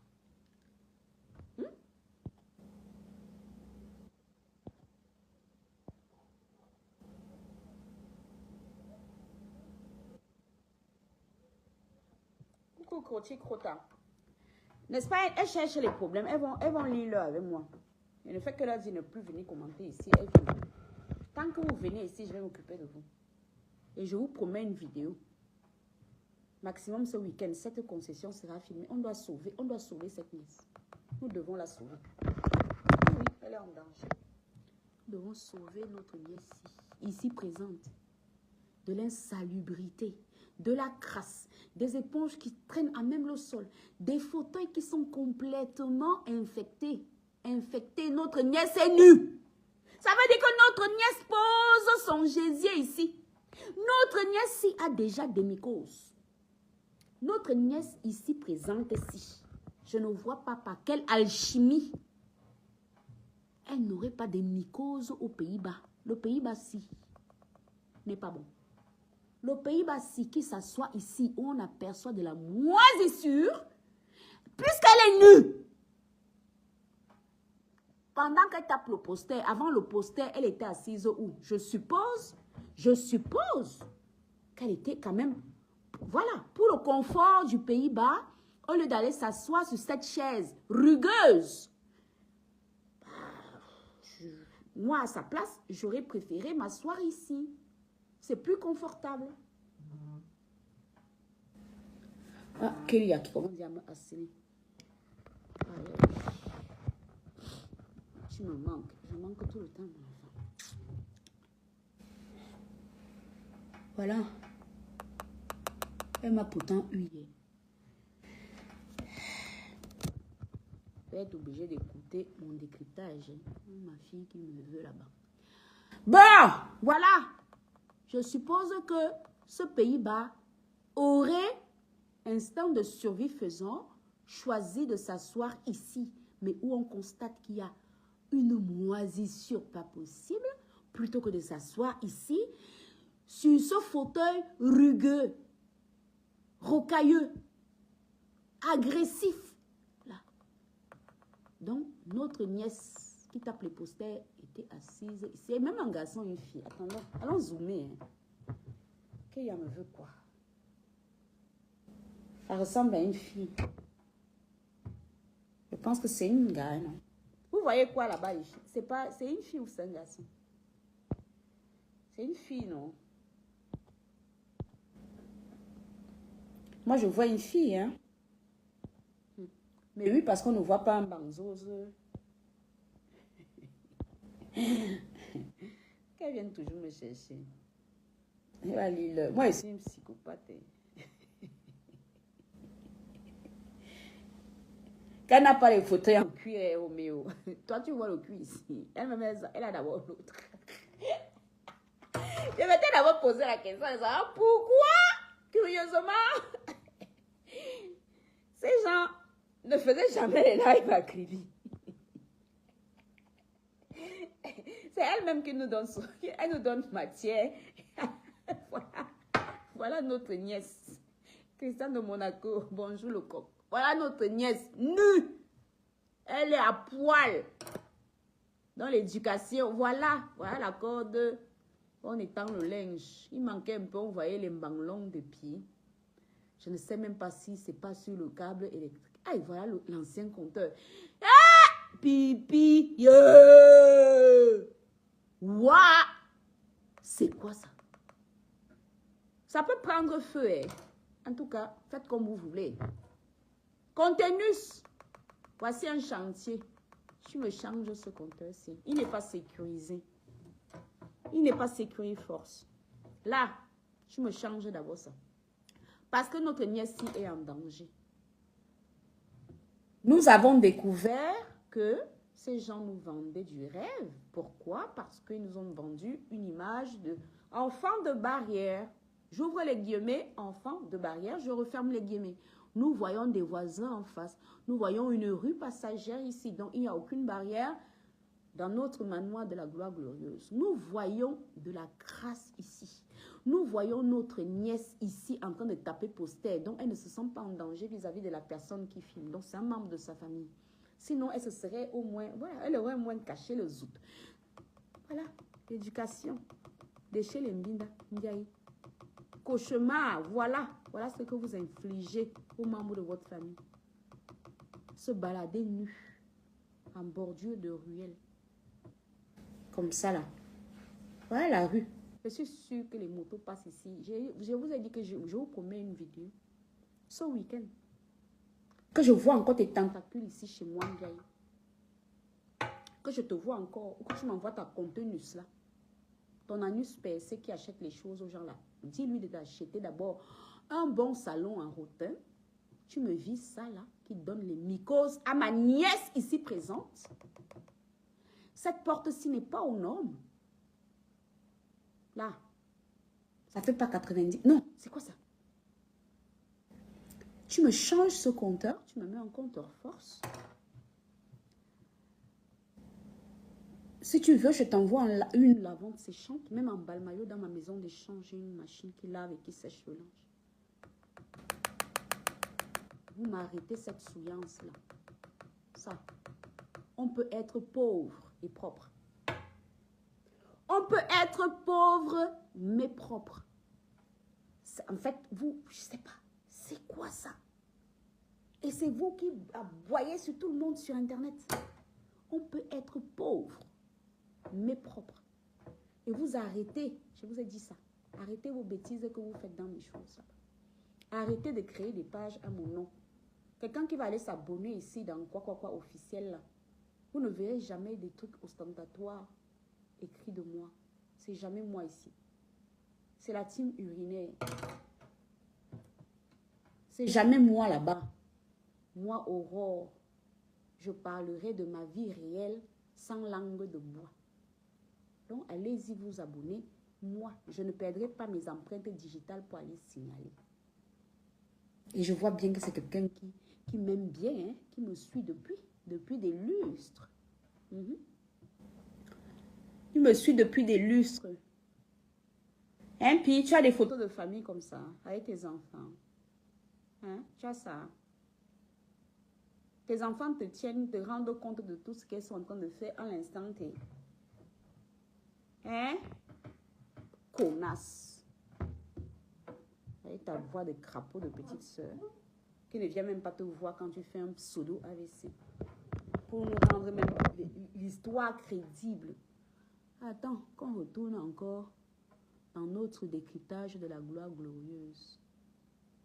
N'est-ce pas? Elles cherchent les problèmes. Elles vont lire avec moi. Et le fait que là, je ne plus venir commenter ici, elles viennent. Tant que vous venez ici, je vais m'occuper de vous. Et je vous promets une vidéo. Maximum ce week-end, cette concession sera filmée. On doit sauver cette nièce. Nous devons la sauver. Oui, elle est en danger. Nous devons sauver notre nièce ici présente. De l'insalubrité, de la crasse, des éponges qui traînent à même le sol, des fauteuils qui sont complètement infectés. Notre nièce est nue. Ça veut dire que notre nièce pose son gésier ici. Notre nièce ici a déjà des mycoses. Notre nièce ici présente ici. Je ne vois pas par quelle alchimie elle n'aurait pas de mycoses aux Pays-Bas. Le Pays-Bas, si, n'est pas bon. Le Pays-Bas, si, qui s'assoit ici, où on aperçoit de la moisissure, puisqu'elle est nue. Pendant qu'elle tape le poster, avant le poster, elle était assise où? Je suppose qu'elle était quand même, voilà, pour le confort du Pays-Bas, au lieu d'aller s'asseoir sur cette chaise rugueuse, moi, à sa place, j'aurais préféré m'asseoir ici. C'est plus confortable. Ah, Kélia qui commence à me asseoir. Tu me manques. Je manque tout le temps, mon enfant. Voilà. Elle m'a pourtant huillé. Je vais être obligée d'écouter mon décryptage. Ma fille qui me veut là-bas. Bon, voilà. Je suppose que ce Pays-Bas aurait, instinct de survie faisant, choisi de s'asseoir ici, mais où on constate qu'il y a une moisissure pas possible, plutôt que de s'asseoir ici, sur ce fauteuil rugueux, rocailleux, agressif. Là. Donc, notre nièce qui tape les posters était assise ici. Et même un garçon et une fille. Attendons, allons zoomer. Hein. Qu'il me veut quoi? Ça ressemble à une fille. Je pense que c'est une gars, non? Vous voyez quoi là-bas? C'est une fille ou c'est un garçon? C'est une fille, non? Moi, je vois une fille, hein. Mais oui, parce qu'on ne voit pas un banzose. Qu'elle vienne toujours me chercher. Moi, je suis une psychopathe. Quand elle n'a pas les fauteuils en cuir, toi, tu vois le cuir ici. Elle a d'abord l'autre. Je m'étais d'abord posé la question de savoir pourquoi, curieusement, ces gens ne faisaient jamais les lives à Kribi. C'est elle-même qui nous donne, elle nous donne matière. Voilà. Voilà notre nièce. Christiane de Monaco, bonjour le coq. Voilà notre nièce, nue. Elle est à poil. Dans l'éducation, voilà la corde. On étend le linge. Il manquait un peu, on voyait les manglons de pied. Je ne sais même pas si c'est pas sur le câble électrique. Ah, et voilà l'ancien compteur. Ah! Pipi. Yeah! Ouah! C'est quoi ça? Ça peut prendre feu, hein? En tout cas, faites comme vous voulez. Contenus. Voici un chantier. Je me change ce compteur-ci. Il n'est pas sécurisé. Il n'est pas sécurisé force. Là, je me change d'abord ça. Parce que notre nièce-ci est en danger. Nous avons découvert que ces gens nous vendaient du rêve. Pourquoi? Parce qu'ils nous ont vendu une image de enfant de barrière. J'ouvre les guillemets, enfant de barrière, je referme les guillemets. Nous voyons des voisins en face. Nous voyons une rue passagère ici. Donc, il n'y a aucune barrière dans notre manoir de la gloire glorieuse. Nous voyons de la grâce ici. Nous voyons notre nièce ici en train de taper poster. Donc, elle ne se sent pas en danger vis-à-vis de la personne qui filme. Donc, c'est un membre de sa famille. Sinon, elle se serait au moins, voilà, elle aurait au moins caché le zout. Voilà, l'éducation. Déchez les mbinda, ndiaye. Cauchemar, voilà ce que vous infligez aux membres de votre famille. Se balader nu en bordure de ruelle. Comme ça là. Voilà la rue. Je suis sûre que les motos passent ici. Je vous ai dit que je vous promets une vidéo. Ce week-end. Que je vois encore tes tentacules ici chez moi, Ndiaye. Que je te vois encore. Ou que tu m'envoies ta contenus là. Ton anus percé qui achète les choses aux gens là. Dis-lui d'acheter d'abord un bon salon en rotin. Tu me vis ça là, qui donne les mycoses à ma nièce ici présente. Cette porte-ci n'est pas aux normes. Là, ça fait pas 90. Non, c'est quoi ça? Tu me changes ce compteur, tu me mets en compteur force. Si tu veux, je t'envoie une lavante séchante, même en balmaillot dans ma maison d'échange, j'ai une machine qui lave et qui sèche le linge. Vous m'arrêtez cette souillance-là. Ça. On peut être pauvre et propre. On peut être pauvre mais propre. En fait, vous, je sais pas, c'est quoi ça? Et c'est vous qui voyez sur tout le monde sur Internet. On peut être pauvre mais propre. Et vous arrêtez, je vous ai dit ça, arrêtez vos bêtises que vous faites dans mes choses. Arrêtez de créer des pages à mon nom. Quelqu'un qui va aller s'abonner ici dans quoi officiel là. Vous ne verrez jamais des trucs ostentatoires écrits de moi. C'est jamais moi ici. C'est la team urinaire. C'est jamais moi là-bas. Moi, Aurore, je parlerai de ma vie réelle sans langue de bois. Donc, allez-y vous abonner. Moi, je ne perdrai pas mes empreintes digitales pour aller signaler. Et je vois bien que c'est quelqu'un qui m'aime bien, hein, qui me suit depuis des lustres. Il me suit depuis des lustres. Hein, puis tu as des photos de famille comme ça, avec tes enfants. Hein, tu as ça. Tes enfants te tiennent, te rendent compte de tout ce qu'elles sont en train de faire à l'instant T. Hein? Connasse. Avec ta voix de crapaud de petite soeur, qui ne vient même pas te voir quand tu fais un pseudo AVC. Pour nous rendre même l'histoire crédible. Attends, qu'on retourne encore dans notre décryptage de la gloire glorieuse.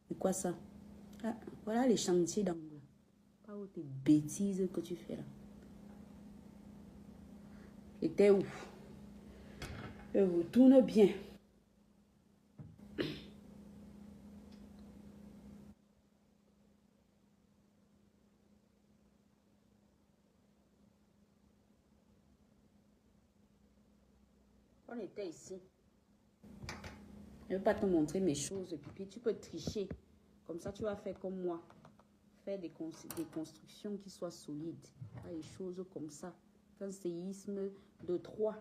C'est quoi ça? Ah, voilà les chantiers d'angle. Pas où tes bêtises que tu fais là. C'était où? Je vous tourne bien. On était ici. Je ne veux pas te montrer mes choses, pipi. Tu peux tricher. Comme ça, tu vas faire comme moi. Faire des constructions qui soient solides. Pas des choses comme ça. Un séisme de 3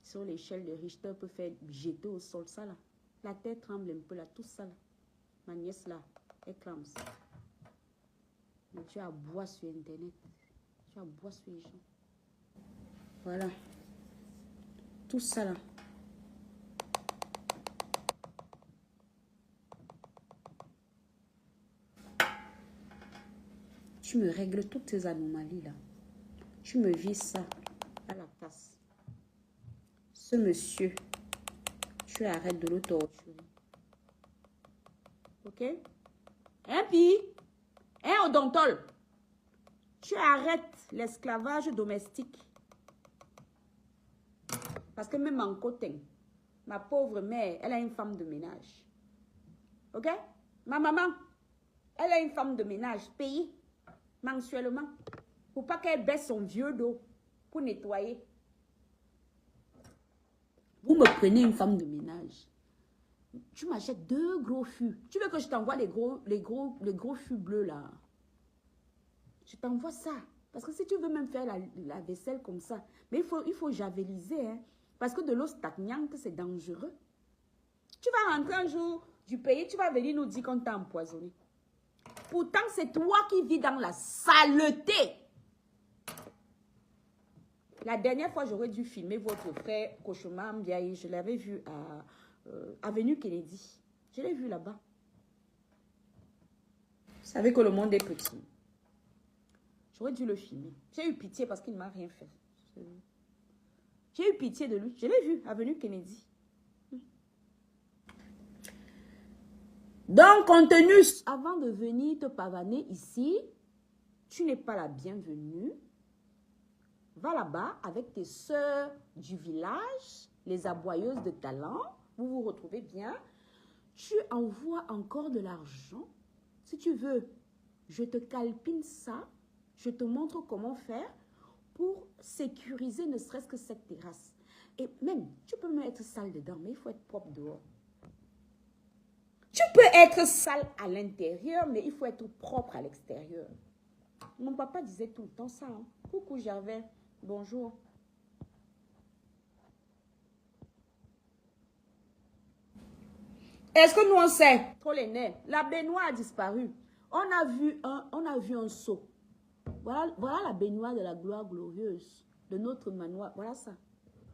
sur l'échelle de Richter peut faire jeter au sol ça là. La terre tremble un peu là, tout ça là. Ma nièce là, elle clame ça. Mais tu aboies sur internet. Tu aboies sur les gens. Voilà. Tout ça là. Tu me règles toutes ces anomalies là. Tu me vis ça à la tasse. Ce monsieur, tu arrêtes de le torturer. Ok? Hein, Pi? Hein, odontol? Tu arrêtes l'esclavage domestique. Parce que même en côté, ma pauvre mère, elle a une femme de ménage. Ok? Ma maman, elle a une femme de ménage payée mensuellement. Pour pas qu'elle baisse son vieux dos pour nettoyer. Vous me prenez une femme de ménage. Tu m'achètes 2 gros fûts. Tu veux que je t'envoie les gros fûts bleus là? Je t'envoie ça. Parce que si tu veux même faire la vaisselle comme ça, mais il faut javeliser. Hein, parce que de l'eau stagnante, c'est dangereux. Tu vas rentrer un jour du pays, tu vas venir nous dire qu'on t'a empoisonné. Pourtant, c'est toi qui vis dans la saleté. La dernière fois, j'aurais dû filmer votre frère Cauchemar Mbiaye. Je l'avais vu à Avenue Kennedy. Je l'ai vu là-bas. Vous savez que le monde est petit. J'aurais dû le filmer. J'ai eu pitié parce qu'il ne m'a rien fait. J'ai eu pitié de lui. Je l'ai vu, Avenue Kennedy. Donc, contenu. Avant de venir te pavaner ici, tu n'es pas la bienvenue. Va là-bas avec tes sœurs du village, les aboyeuses de talent. Vous vous retrouvez bien. Tu envoies encore de l'argent. Si tu veux, je te calpine ça. Je te montre comment faire pour sécuriser ne serait-ce que cette terrasse. Et même, tu peux mettre sale dedans, mais il faut être propre dehors. Tu peux être sale à l'intérieur, mais il faut être propre à l'extérieur. Mon papa disait tout le temps ça. Hein. Coucou Gervais, bonjour. Est-ce que nous on sait? Trop les nerfs. La baignoire a disparu. On a vu un seau. Voilà la baignoire de la gloire glorieuse de notre manoir. Voilà ça.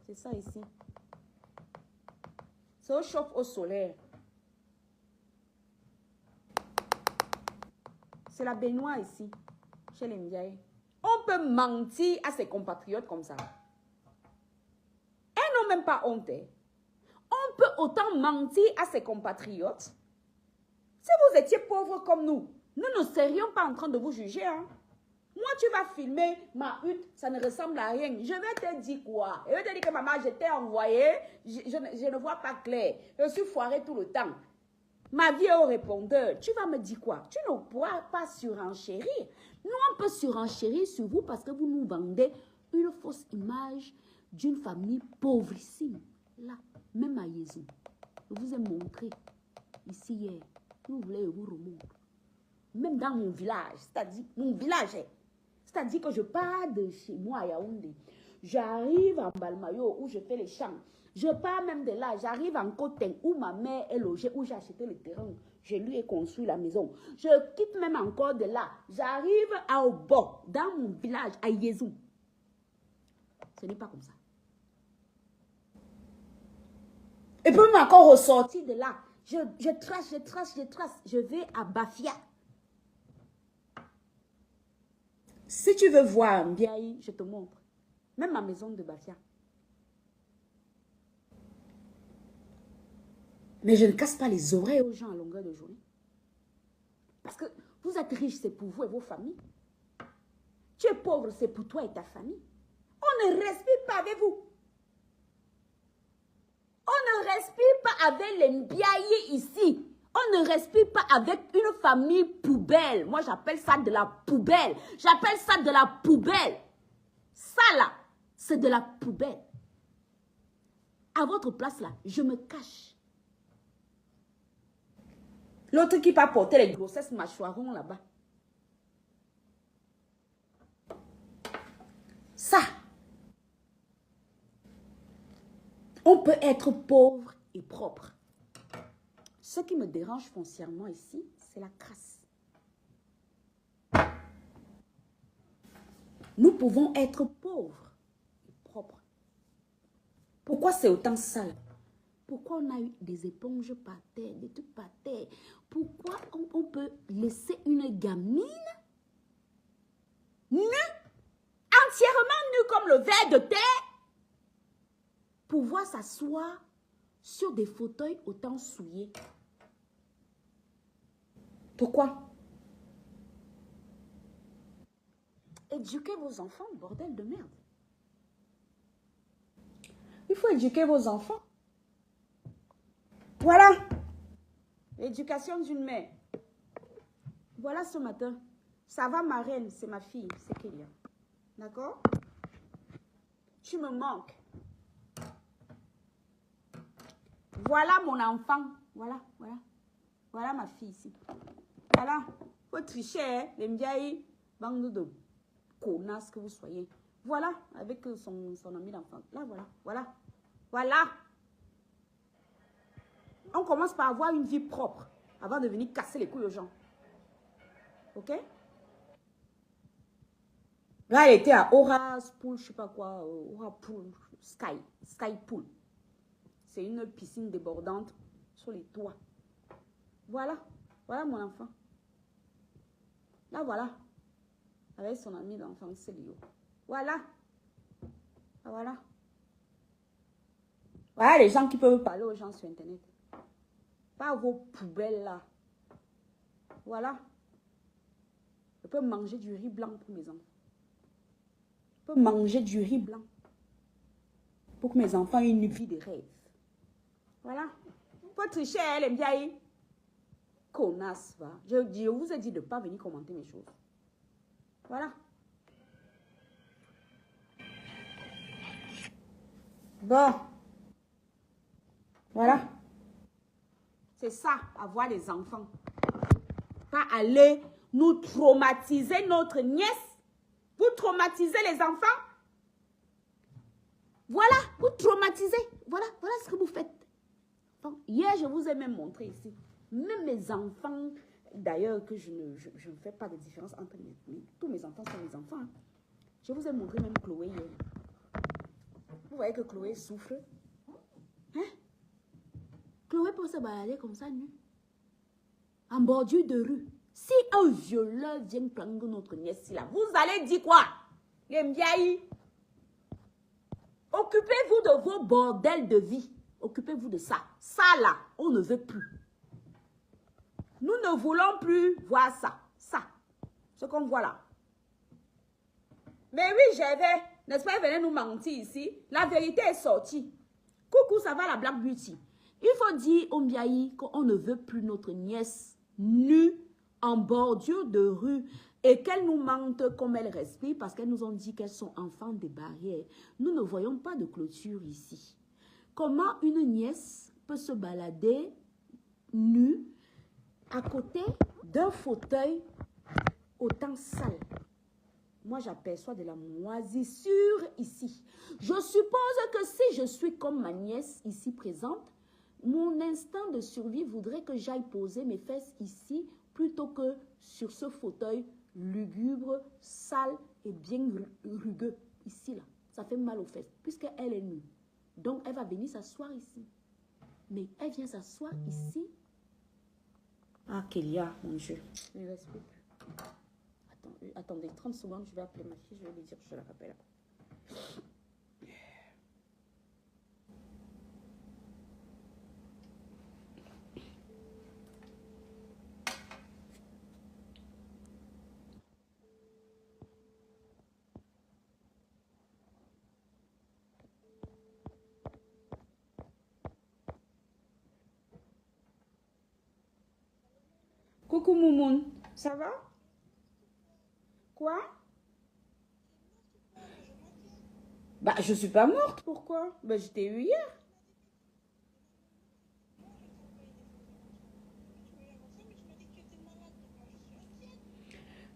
C'est ça ici. C'est au chauffe au solaire. C'est la baignoire ici, chez les Mbiaye. On peut mentir à ses compatriotes comme ça. Elles n'ont même pas honte. On peut autant mentir à ses compatriotes. Si vous étiez pauvres comme nous ne serions pas en train de vous juger. Hein? Moi, tu vas filmer ma hutte, ça ne ressemble à rien. Je vais te dire quoi? Je vais te dire que maman, je t'ai envoyé, je ne vois pas clair. Je suis foirée tout le temps. Ma vie est au répondeur. Tu vas me dire quoi? Tu ne pourras pas surenchérir. Nous, on peut surenchérir sur vous parce que vous nous vendez une fausse image d'une famille pauvrissime. Là, même à Yézou. Je vous ai montré ici hier. Si vous voulez, je vous remonte. Même dans mon village, c'est-à-dire mon village, c'est-à-dire que je pars de chez moi à Yaoundé. J'arrive en Balmayo où je fais les champs. Je pars même de là, j'arrive en Côte où ma mère est logée, où j'ai acheté le terrain. Je lui ai construit la maison. Je quitte même encore de là. J'arrive à Obo, dans mon village, à Yézou. Ce n'est pas comme ça. Et puis même encore ressortir de là. Je trace. Je vais à Bafia. Si tu veux voir Mbiaye, je te montre. Même ma maison de Bafia. Mais je ne casse pas les oreilles aux gens à longueur de journée. Parce que vous êtes riche, c'est pour vous et vos familles. Tu es pauvre, c'est pour toi et ta famille. On ne respire pas avec vous. On ne respire pas avec les Mbiaye ici. On ne respire pas avec une famille poubelle. Moi, j'appelle ça de la poubelle. J'appelle ça de la poubelle. Ça, là, c'est de la poubelle. À votre place, là, je me cache. L'autre qui va porter les grossesses mâchoirons là-bas. Ça. On peut être pauvre et propre. Ce qui me dérange foncièrement ici, c'est la crasse. Nous pouvons être pauvres et propres. Pourquoi c'est autant sale? Pourquoi on a eu des éponges par terre, des trucs par terre? Pourquoi on peut laisser une gamine nue, entièrement nue comme le ver de terre, pouvoir s'asseoir sur des fauteuils autant souillés? Pourquoi? Éduquez vos enfants, bordel de merde. Il faut éduquer vos enfants. Voilà. L'éducation d'une mère. Voilà ce matin. Ça va, ma reine, c'est ma fille, c'est Kélia. D'accord? Tu me manques. Voilà mon enfant. Voilà, voilà. Voilà ma fille ici. Voilà. Faut tricher, hein? Les mbiaï, bande de connasses que vous soyez. Voilà, avec son ami d'enfant. Là, voilà. Voilà. Voilà. On commence par avoir une vie propre avant de venir casser les couilles aux gens. Ok? Là, elle était à Aura Pool, je sais pas quoi. Aura Pool, Sky Pool. C'est une piscine débordante sur les toits. Voilà. Voilà mon enfant. Là, voilà. Avec son ami d'enfance, c'est Léo. Voilà. Voilà. Voilà les gens qui peuvent parler aux gens sur Internet. Pas vos poubelles là. Voilà. Je peux manger du riz blanc pour mes enfants. Je peux manger du riz blanc. Pour que mes enfants aient une vie de rêve. Voilà. Faut tricher, elle aime bien. Connasse, va. Je vous ai dit de ne pas venir commenter mes choses. Voilà. Bon. Voilà. C'est ça, avoir des enfants. Pas aller nous traumatiser notre nièce. Vous traumatisez les enfants. Voilà, vous traumatisez. Voilà, voilà ce que vous faites. Donc, hier, je vous ai même montré ici. Même mes enfants, d'ailleurs, que je ne fais pas de différence entre tous mes enfants sont mes enfants. Hein. Je vous ai montré même Chloé hier. Vous voyez que Chloé souffre. Hein? Chloé peut se balader comme ça, nu. En bordure de rue. Si un violeur vient prendre notre nièce là, vous allez dire quoi? Les mbiaï. Occupez-vous de vos bordels de vie. Occupez-vous de ça. Ça là, on ne veut plus. Nous ne voulons plus voir ça. Ça. Ce qu'on voit là. Mais oui, j'avais. N'est-ce pas, venez nous mentir ici. La vérité est sortie. Coucou, ça va la Black Beauty. Il faut dire au Mbiaï qu'on ne veut plus notre nièce nue en bordure de rue et qu'elle nous mente comme elle respire parce qu'elles nous ont dit qu'elles sont enfants des barrières. Nous ne voyons pas de clôture ici. Comment une nièce peut se balader nue à côté d'un fauteuil autant sale? Moi, j'aperçois de la moisissure ici. Je suppose que si je suis comme ma nièce ici présente, mon instinct de survie voudrait que j'aille poser mes fesses ici plutôt que sur ce fauteuil lugubre, sale et bien rugueux. Ici, là. Ça fait mal aux fesses puisqu'elle est nue. Donc, elle va venir s'asseoir ici. Mais elle vient s'asseoir ici. Ah, Kélia, mon Dieu. Je ne respecte plus. Attendez, 30 secondes, je vais appeler ma fille, je vais lui dire que je la rappelle. Coucou Moumoun, ça va? Quoi? Bah, je suis pas morte, pourquoi? Bah, je t'ai eu hier.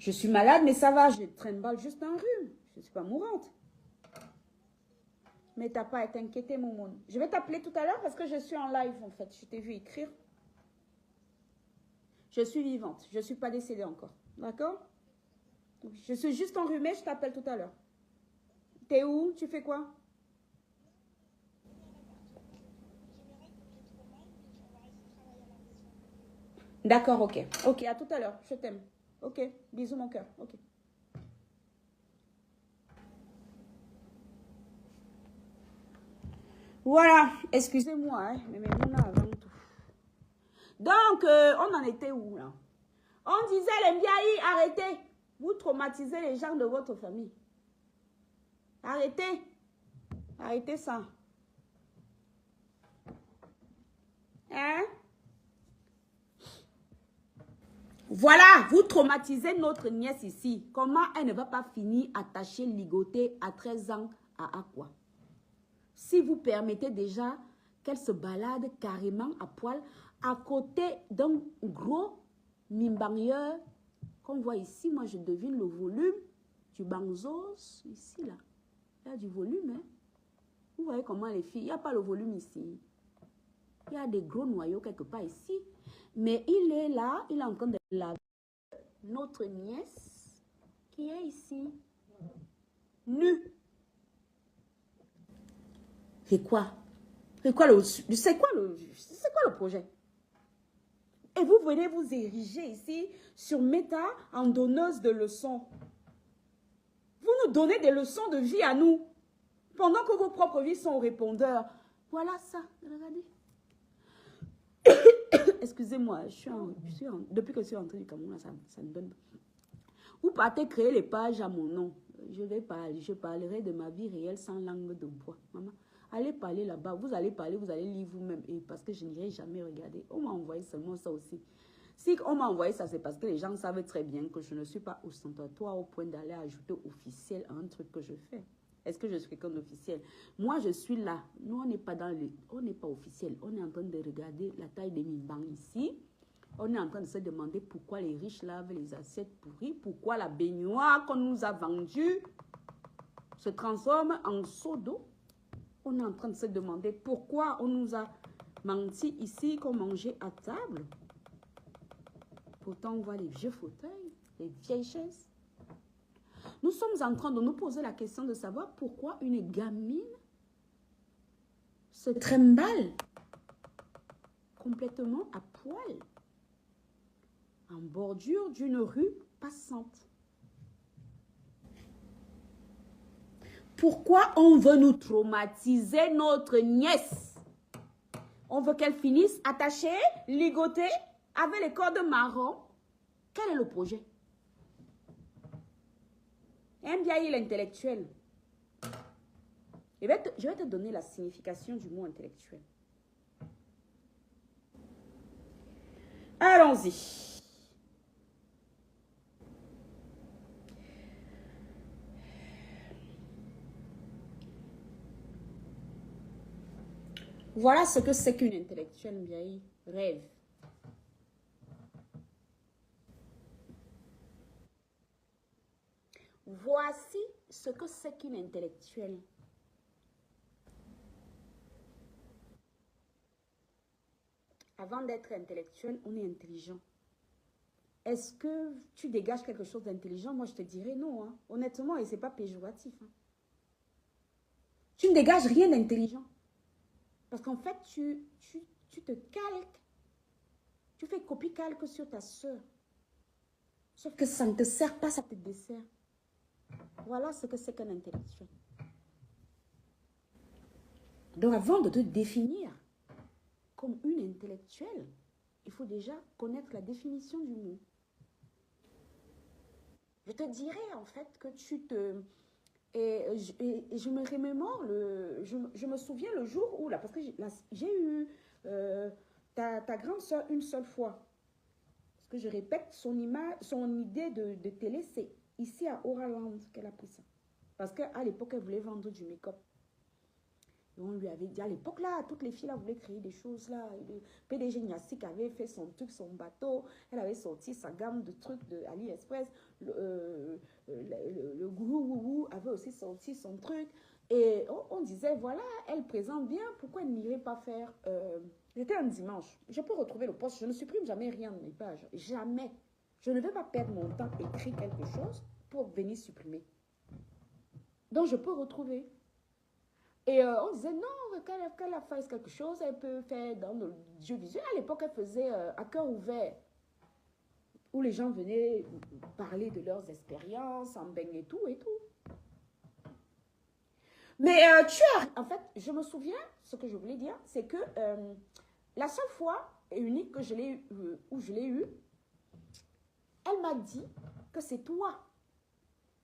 Je suis malade, mais ça va. Je traîne balle juste un rhume. Je ne suis pas mourante. Mais t'as pas à t'inquiéter, mon monde. Je vais t'appeler tout à l'heure parce que je suis en live, en fait. Je t'ai vu écrire. Je suis vivante. Je ne suis pas décédée encore. D'accord? Je suis juste enrhumée. Je t'appelle tout à l'heure. T'es où? Tu fais quoi? D'accord, ok. Ok, à tout à l'heure. Je t'aime. Ok, bisous mon cœur. Ok. Voilà, excusez-moi, hein, mais on a avant tout. Donc, on en était où là? On disait les Mbiaï, arrêtez. Vous traumatisez les gens de votre famille. Arrêtez. Arrêtez ça. Hein? Voilà, vous traumatisez notre nièce ici. Comment elle ne va pas finir attachée, ligotée à 13 ans à quoi? Si vous permettez déjà qu'elle se balade carrément à poil à côté d'un gros mimbangueur qu'on voit ici, moi je devine le volume du banzos ici là. Il y a du volume, hein? Vous voyez comment les filles, il n'y a pas le volume ici. Il y a des gros noyaux quelque part ici. Mais il est là, il est en train de laver notre nièce qui est ici, nue. C'est quoi? C'est quoi le projet? Et vous venez vous ériger ici sur Meta en donneuse de leçons. Vous nous donnez des leçons de vie à nous, pendant que vos propres vies sont au répondeur. Voilà ça, regardez. Excusez-moi, depuis que je suis rentrée du Cameroun, ça me donne. Vous partez créer les pages à mon nom. Je parlerai de ma vie réelle sans langue de bois. Maman, allez parler là-bas. Vous allez parler, vous allez lire vous-même. Et parce que je n'irai jamais regarder. On m'a envoyé seulement ça aussi. Si on m'a envoyé ça, c'est parce que les gens savent très bien que je ne suis pas ostentatoire au point d'aller ajouter officiel à un truc que je fais. Est-ce que je suis quelqu'un d'officiel? Moi, je suis là. Nous, on n'est pas on n'est pas officiel. On est en train de regarder la taille des mimbangs ici. On est en train de se demander pourquoi les riches lavent les assiettes pourries, pourquoi la baignoire qu'on nous a vendue se transforme en seau d'eau. On est en train de se demander pourquoi on nous a menti ici qu'on mangeait à table. Pourtant, on voit les vieux fauteuils, les vieilles chaises. Nous sommes en train de nous poser la question de savoir pourquoi une gamine se trimballe complètement à poil en bordure d'une rue passante. Pourquoi on veut nous traumatiser notre nièce? On veut qu'elle finisse attachée, ligotée, avec les cordes marron. Quel est le projet? Mbiaï l'intellectuel. Je vais te donner la signification du mot intellectuel. Allons-y. Voilà ce que c'est qu'une intellectuelle, Mbiaï. Rêve. Voici ce que c'est qu'une intellectuelle. Avant d'être intellectuel, on est intelligent. Est-ce que tu dégages quelque chose d'intelligent? Moi, je te dirais non. Hein. Honnêtement, et ce n'est pas péjoratif. Hein. Tu ne dégages rien d'intelligent. Parce qu'en fait, tu te calques. Tu fais copie-calque sur ta soeur. Sauf que ça ne te sert pas, ça te dessert. Voilà ce que c'est qu'un intellectuel. Donc, avant de te définir comme une intellectuelle, il faut déjà connaître la définition du mot. Je te dirais en fait que tu te... Et je me remémore, je me souviens le jour où, là, parce que j'ai eu ta grande soeur une seule fois. Parce que je répète, son idée de télé, c'est ici à Oraland qu'elle a pris ça. Parce qu'à l'époque, elle voulait vendre du make-up. On lui avait dit à l'époque là, toutes les filles là voulaient créer des choses là. Le PDG Niassik avait fait son truc, son bateau. Elle avait sorti sa gamme de trucs de AliExpress. Le gourou avait aussi sorti son truc. Et on disait, voilà, elle présente bien, pourquoi elle n'irait pas faire... C'était un dimanche. Je peux retrouver le poste. Je ne supprime jamais rien de mes pages. Jamais. Je ne vais pas perdre mon temps à écrire quelque chose pour venir supprimer. Donc, je peux retrouver. Et on disait, non, qu'elle fasse quelque chose, elle peut faire dans le jeu visuel. À l'époque, elle faisait à cœur ouvert, où les gens venaient parler de leurs expériences, en baigne et tout, et tout. Mais en fait, je me souviens, ce que je voulais dire, c'est que la seule fois et unique que où je l'ai eu, elle m'a dit que c'est toi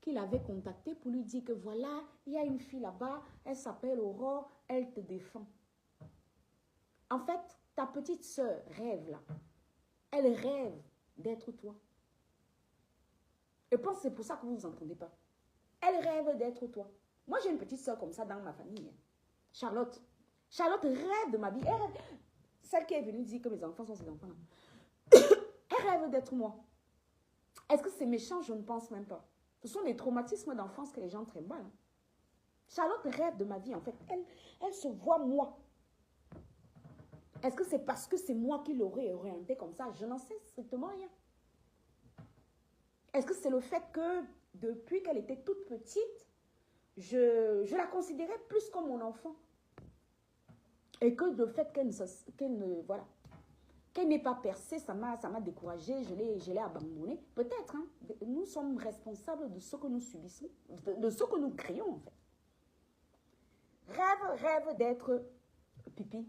qu'il avait contacté pour lui dire que voilà, il y a une fille là-bas, elle s'appelle Aurore, elle te défend. En fait, ta petite sœur rêve là. Elle rêve d'être toi. Je pense que c'est pour ça que vous ne vous entendez pas. Elle rêve d'être toi. Moi, j'ai une petite sœur comme ça dans ma famille. Charlotte. Charlotte rêve de ma vie. Elle rêve... Celle qui est venue dire que mes enfants sont ses enfants-là. Elle rêve d'être moi. Est-ce que c'est méchant? Je ne pense même pas. Ce sont des traumatismes d'enfance que les gens traitent mal. Charlotte rêve de ma vie, en fait. Elle se voit moi. Est-ce que c'est parce que c'est moi qui l'aurais orientée comme ça? Je n'en sais strictement rien. Est-ce que c'est le fait que, depuis qu'elle était toute petite, je la considérais plus comme mon enfant? Et que le fait qu'elle n'ait pas percé, ça m'a découragée, je l'ai abandonnée. Peut-être, hein, nous sommes responsables de ce que nous subissons, de ce que nous créons en fait. Rêve d'être Pipi.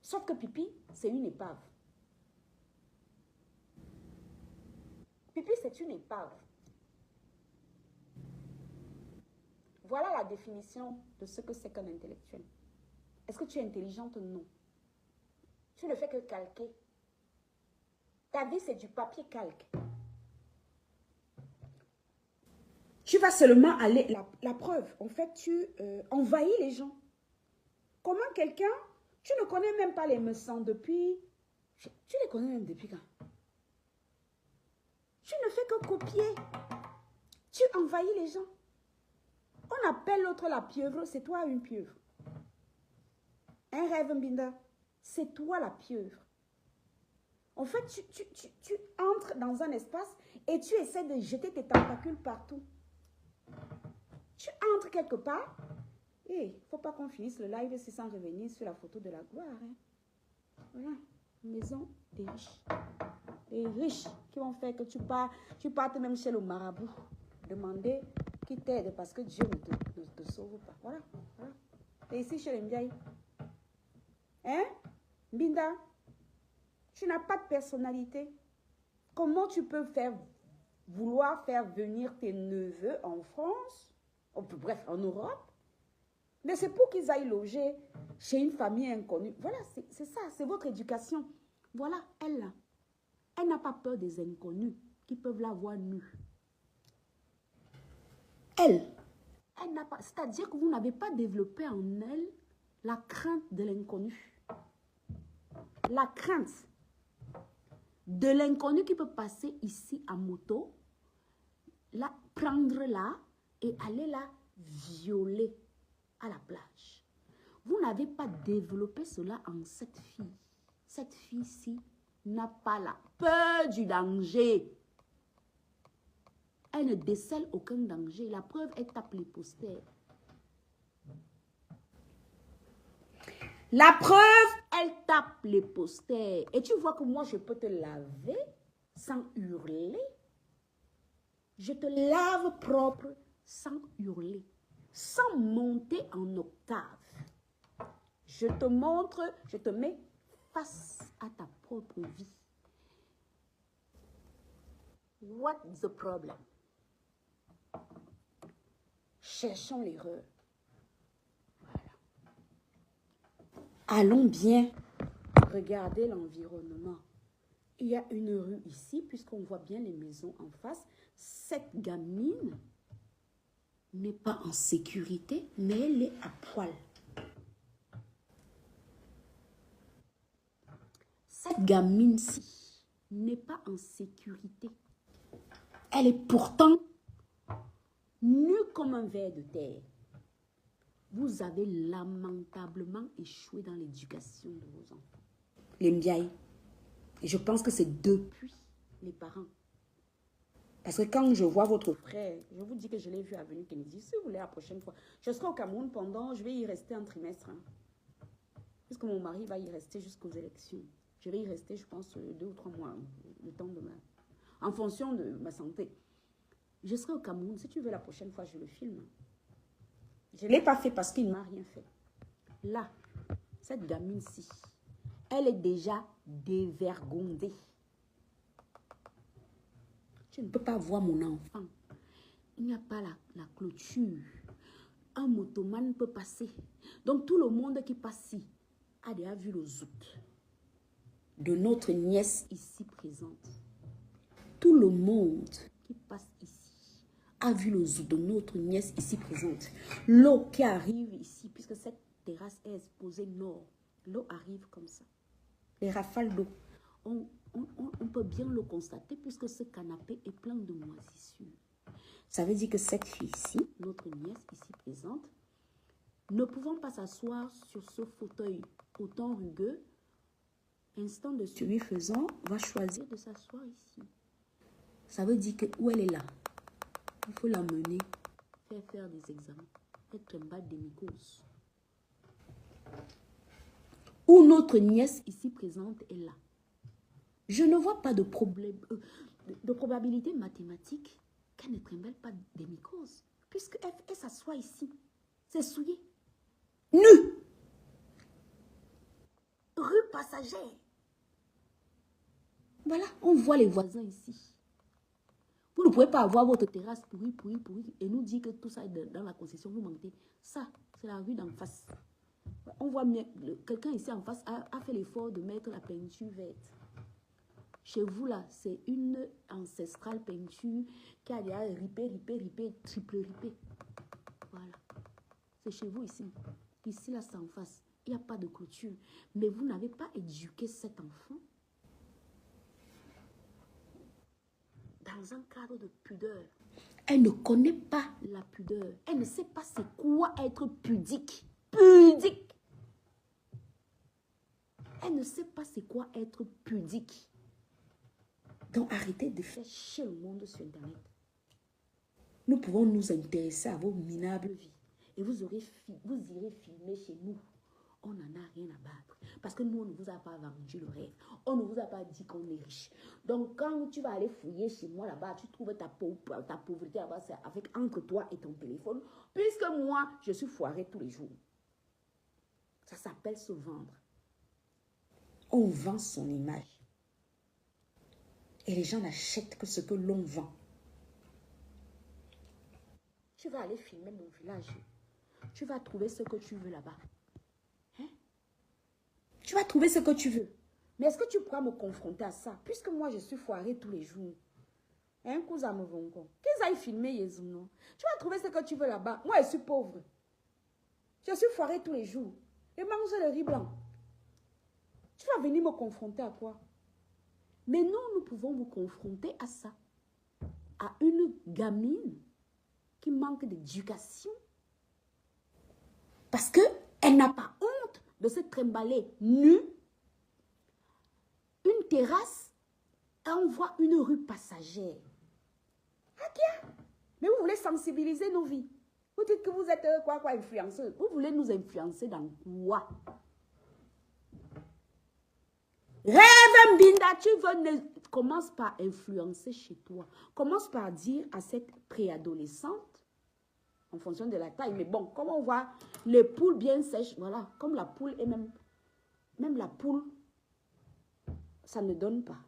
Sauf que Pipi, c'est une épave. Pipi, c'est une épave. Voilà la définition de ce que c'est qu'un intellectuel. Est-ce que tu es intelligente? Non. Tu ne fais que calquer. Ta vie, c'est du papier calque. Tu vas seulement aller... La preuve, en fait, tu envahis les gens. Comment quelqu'un... Tu ne connais même pas les meçons depuis... Tu les connais même depuis quand? Tu ne fais que copier. Tu envahis les gens. On appelle l'autre la pieuvre, c'est toi une pieuvre. Un rêve, Mbinda, c'est toi la pieuvre. En fait, tu entres dans un espace et tu essaies de jeter tes tentacules partout. Tu entres quelque part. Et il ne faut pas qu'on finisse le live sans revenir sur la photo de la gloire. Hein. Voilà, maison des riches. Les riches qui vont faire que tu partes même chez le marabout. Demander qui t'aide parce que Dieu ne te sauve pas. Voilà, voilà. Et ici chez les Mbiaï. Hein? Binda, tu n'as pas de personnalité. Comment tu peux vouloir faire venir tes neveux en France, bref, en Europe, mais c'est pour qu'ils aillent loger chez une famille inconnue. Voilà, c'est ça, c'est votre éducation. Voilà, elle n'a pas peur des inconnus qui peuvent la voir nue. Elle n'a pas, c'est-à-dire que vous n'avez pas développé en elle la crainte de l'inconnu. La crainte de l'inconnu qui peut passer ici à moto, la prendre là et aller la violer à la plage. Vous n'avez pas développé cela en cette fille. Cette fille-ci n'a pas la peur du danger. Elle ne décèle aucun danger. La preuve, elle tape les posters. La preuve, elle tape les posters. Et tu vois que moi, je peux te laver sans hurler. Je te lave propre sans hurler, sans monter en octave. Je te montre, je te mets face à ta propre vie. What's the problem? Cherchons l'erreur. Allons bien regarder l'environnement. Il y a une rue ici, puisqu'on voit bien les maisons en face. Cette gamine n'est pas en sécurité, mais elle est à poil. Cette gamine-ci n'est pas en sécurité. Elle est pourtant nue comme un ver de terre. Vous avez lamentablement échoué dans l'éducation de vos enfants. Les Mbiaï. Et je pense que c'est depuis les parents. Parce que quand je vois votre frère, je vous dis que je l'ai vu à Avenue Kennedy. Si vous voulez, la prochaine fois, je serai au Cameroun pendant, je vais y rester un trimestre. Hein. Puisque mon mari va y rester jusqu'aux élections. Je vais y rester, je pense, 2 ou 3 mois, hein, le temps de en fonction de ma santé. Je serai au Cameroun. Si tu veux, la prochaine fois, je le filme. Je ne l'ai pas fait parce qu'il ne m'a rien fait. Là, cette gamine-ci, elle est déjà dévergondée. Je ne peux pas voir mon enfant. Il n'y a pas la clôture. Un motoman peut passer. Donc, tout le monde qui passe ici a déjà vu le zouk de notre nièce ici présente. Tout le monde qui passe ici a vu le zouk de notre nièce ici présente. L'eau qui arrive ici, puisque cette terrasse est exposée nord, l'eau arrive comme ça. Les rafales d'eau. On peut bien le constater puisque ce canapé est plein de moisissures. Ça veut dire que cette fille-ci, notre nièce ici présente, ne pouvant pas s'asseoir sur ce fauteuil autant rugueux, instant de suivi faisant, va choisir de s'asseoir ici. Ça veut dire que où elle est là, il faut l'amener, faire des examens, être en bas des mycoses. Où notre nièce ici présente est là. Je ne vois pas de problème, de probabilité mathématique qu'elle ne trimballe pas des mycoses, puisqu'elle s'assoit ici. C'est souillé. Nu. Rue Passagère. Voilà, on voit les voisins ici. Vous ne pouvez pas avoir votre terrasse pourrie et nous dire que tout ça est dans la concession, vous mentez. Ça, c'est la rue d'en face. On voit quelqu'un ici en face a fait l'effort de mettre la peinture verte. Chez vous, là, c'est une ancestrale peinture qui a déjà ripé, triple ripé. Voilà. C'est chez vous ici. Ici, là, c'est en face. Il n'y a pas de clôture. Mais vous n'avez pas éduqué cet enfant dans un cadre de pudeur. Elle ne connaît pas la pudeur. Elle ne sait pas c'est quoi être pudique. Pudique. Elle ne sait pas c'est quoi être pudique. Donc, arrêtez de faire chier le monde sur Internet. Nous pouvons nous intéresser à vos minables vies. Et vous irez filmer chez nous. On n'en a rien à battre. Parce que nous, on ne vous a pas vendu le rêve. On ne vous a pas dit qu'on est riche. Donc, quand tu vas aller fouiller chez moi là-bas, tu trouves ta pauvreté là-bas, c'est avec entre toi et ton téléphone. Puisque moi, je suis foirée tous les jours. Ça s'appelle se vendre. On vend son image. Et les gens n'achètent que ce que l'on vend. Tu vas aller filmer mon village. Tu vas trouver ce que tu veux là-bas. Hein? Tu vas trouver ce que tu veux. Mais est-ce que tu pourras me confronter à ça? Puisque moi, je suis foirée tous les jours. Hein, cousin me vonko. Qu'ils aillent filmer, Yézou, non? Tu vas trouver ce que tu veux là-bas. Moi, je suis pauvre. Je suis foirée tous les jours. Et mange le riz blanc. Tu vas venir me confronter à quoi? Mais nous pouvons vous confronter à ça. À une gamine qui manque d'éducation. Parce qu'elle n'a pas honte de se trimballer nue. Une terrasse, et on voit une rue passagère. Ok. Mais vous voulez sensibiliser nos vies. Vous dites que vous êtes quoi influenceuse. Vous voulez nous influencer dans quoi? Rêve Mbinda, tu veux, commence par influencer chez toi. Commence par dire à cette préadolescente, en fonction de la taille, mais bon, comme on voit les poules bien sèches, voilà, comme la poule et même la poule, ça ne donne pas.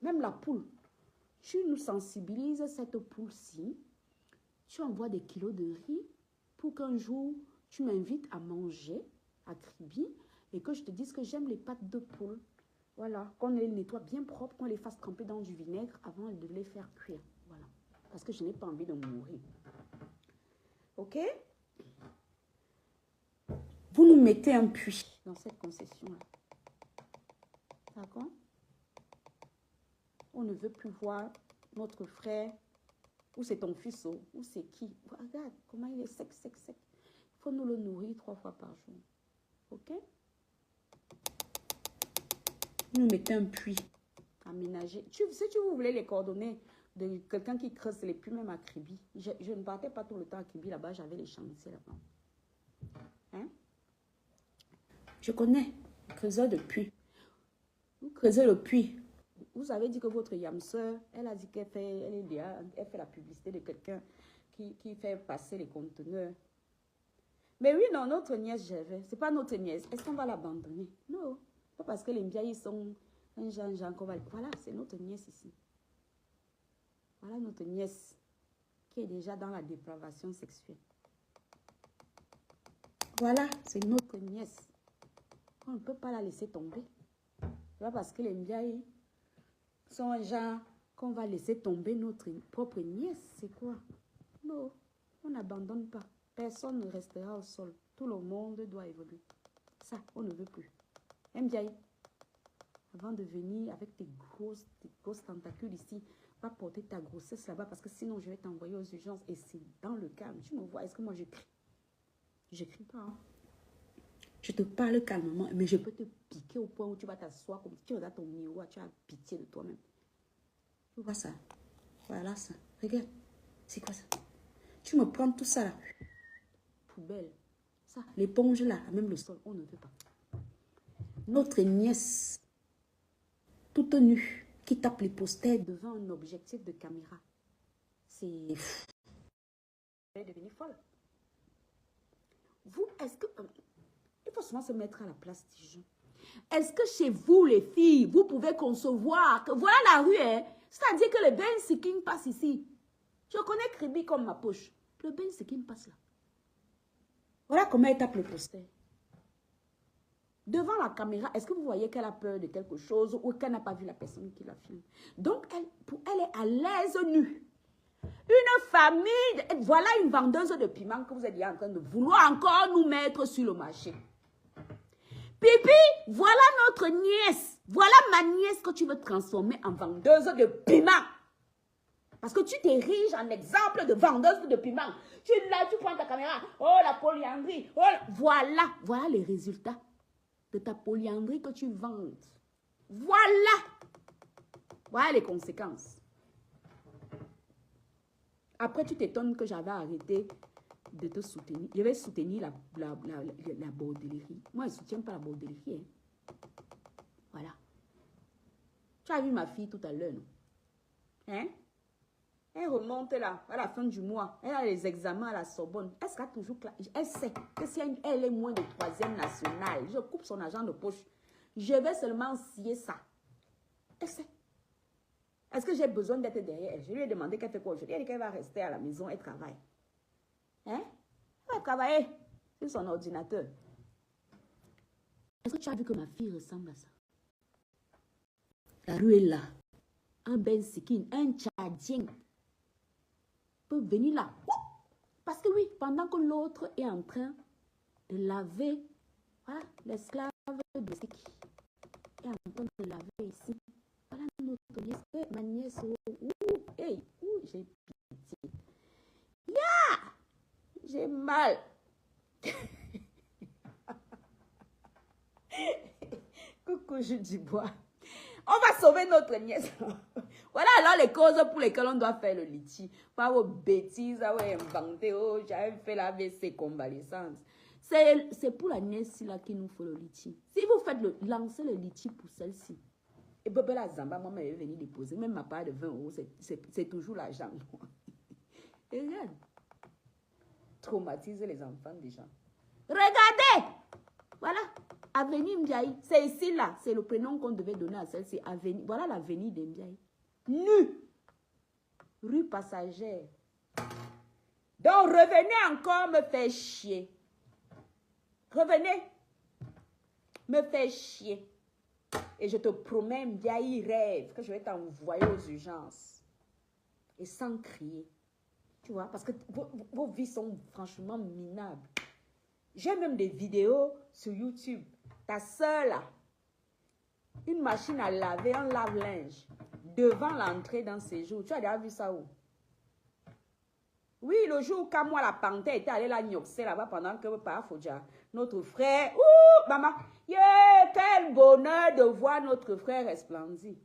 Même la poule, tu nous sensibilises cette poule-ci, tu envoies des kilos de riz pour qu'un jour, tu m'invites à manger à Kribi, et que je te dise que j'aime les pattes de poule. Voilà, qu'on les nettoie bien propres, qu'on les fasse tremper dans du vinaigre avant de les faire cuire. Voilà, parce que je n'ai pas envie de mourir. Ok? Vous nous mettez un puits dans cette concession-là. D'accord? On ne veut plus voir notre frère. Ou c'est ton fils, ou c'est qui? Regarde comment il est sec, sec, sec. Il faut nous le nourrir 3 fois par jour. Ok? Nous mettons un puits aménagé. Si vous voulez les coordonnées de quelqu'un qui creuse les puits, même à Kribi. Je ne partais pas tout le temps à Kribi là-bas, j'avais les chantiers là-bas. Hein? Je connais, creuseur de puits. Vous creusez le puits. Vous avez dit que votre yamseur, elle a dit qu'elle fait, elle fait la publicité de quelqu'un qui fait passer les conteneurs. Mais oui, non, notre nièce, c'est pas notre nièce. Est-ce qu'on va l'abandonner? Non. Pas parce que les Mbiaïs sont un genre qu'on va... Voilà, c'est notre nièce ici. Voilà notre nièce qui est déjà dans la dépravation sexuelle. Voilà, c'est notre nièce. On ne peut pas la laisser tomber. C'est pas parce que les Mbiaïs sont un genre qu'on va laisser tomber notre propre nièce. C'est quoi? Non, on n'abandonne pas. Personne ne restera au sol. Tout le monde doit évoluer. Ça, on ne veut plus. Mdiaye, avant de venir avec tes grosses tentacules ici, va porter ta grossesse là-bas parce que sinon je vais t'envoyer aux urgences et c'est dans le calme. Tu me vois, est-ce que moi je crie? Je crie pas. Hein? Je te parle calmement, mais je peux te piquer au point où tu vas t'asseoir comme si tu regardes ton miroir, tu as pitié de toi-même. Tu vois ça? Voilà ça. Regarde. C'est quoi ça? Tu me prends tout ça là. Poubelle. Ça, l'éponge là, même le sol, on ne veut pas. Notre nièce, toute nue, qui tape les posters devant un objectif de caméra. C'est... Elle est devenue folle. Vous, est-ce que... il faut souvent se mettre à la place des gens. Est-ce que chez vous, les filles, vous pouvez concevoir que... Voilà la rue, hein? C'est-à-dire que le Ben Siking passe ici. Je connais Kribi comme ma poche. Le Ben Siking passe là. Voilà comment elle tape le poster. Devant la caméra, est-ce que vous voyez qu'elle a peur de quelque chose ou qu'elle n'a pas vu la personne qui la filme? Donc, elle est à l'aise nue. Une famille, voilà une vendeuse de piment que vous êtes en train de vouloir encore nous mettre sur le marché. Pipi, voilà notre nièce. Voilà ma nièce que tu veux transformer en vendeuse de piment. Parce que tu t'ériges en exemple de vendeuse de piment. Tu prends ta caméra. Oh, la polyandrie. Oh, voilà les résultats de ta polyandrie que tu vantes. Voilà les conséquences. Après, tu t'étonnes que j'avais arrêté de te soutenir. Je vais soutenir la bordellerie. Moi, je ne soutiens pas la bordellerie. Hein. Voilà. Tu as vu ma fille tout à l'heure, non? Hein? Elle remonte là, à la fin du mois. Elle a les examens à la Sorbonne. Elle sera toujours classe. Elle sait que si elle est moins de 3e nationale, je coupe son argent de poche. Je vais seulement scier ça. Elle sait. Est-ce que j'ai besoin d'être derrière elle? Je lui ai demandé qu'elle fait quoi aujourd'hui. Elle dit qu'elle va rester à la maison et travailler. Hein? Elle va travailler sur son ordinateur. Est-ce que tu as vu que ma fille ressemble à ça? La rue est là. Un Ben Siking, un Tchadien peut venir là. Parce que oui, pendant que l'autre est en train de laver, voilà, l'esclave domestique est en train de laver ici. Voilà notre nièce, ma nièce. Hey, j'ai pitié. J'ai mal. Coucou, je dis bois. On va sauver notre nièce. Voilà alors les causes pour lesquelles on doit faire le litchi. Pas vos bêtises, inventer, j'avais fait la WC convalescence. C'est pour la nièce là qu'il nous faut le litchi. Si vous faites lancer le litchi pour celle-ci, et Bébé la Zamba, maman est venue déposer, même ma part de 20 €, c'est toujours l'argent. Et regarde, traumatiser les enfants des gens. Regardez, voilà. Avenue Mbiaye, c'est ici là, c'est le prénom qu'on devait donner à celle-ci. Voilà l'avenue de Mbiaye. Nu. Rue Passagère. Donc revenez encore me faire chier. Revenez. Me faire chier. Et je te promets, Mbiaye rêve que je vais t'envoyer aux urgences. Et sans crier. Tu vois, parce que vos vies sont franchement minables. J'ai même des vidéos sur YouTube. Ta soeur là, une machine à laver, un lave-linge devant l'entrée dans séjour. Tu as déjà vu ça où? Oui, le jour où Kamwa la panthère était allée la gnoxer là-bas pendant que Papa Fodja, notre frère, ouh, maman, yeah, quel bonheur de voir notre frère resplendir.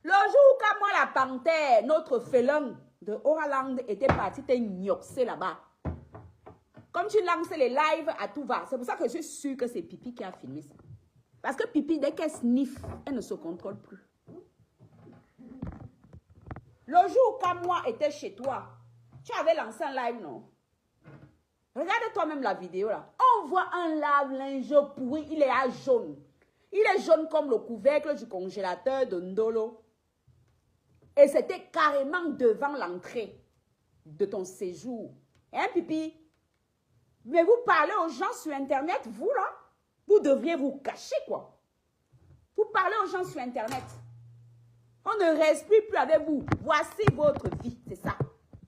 Le jour où Kamwa la panthère, notre félin de Oraland était parti te gnoxer là-bas. Comme tu lances les lives à tout va, c'est pour ça que je suis sûre que c'est Pipi qui a filmé ça. Parce que Pipi, dès qu'elle sniffe, elle ne se contrôle plus. Le jour où Kamwa était chez toi, tu avais lancé un live, non? Regarde toi-même la vidéo là. On voit un lave-linge pourri, il est à jaune. Il est jaune comme le couvercle du congélateur de Ndolo. Et c'était carrément devant l'entrée de ton séjour. Hein, Pipi? Mais vous parlez aux gens sur Internet, vous là? Vous devriez vous cacher, quoi. Vous parlez aux gens sur Internet. On ne respire plus avec vous. Voici votre vie, c'est ça.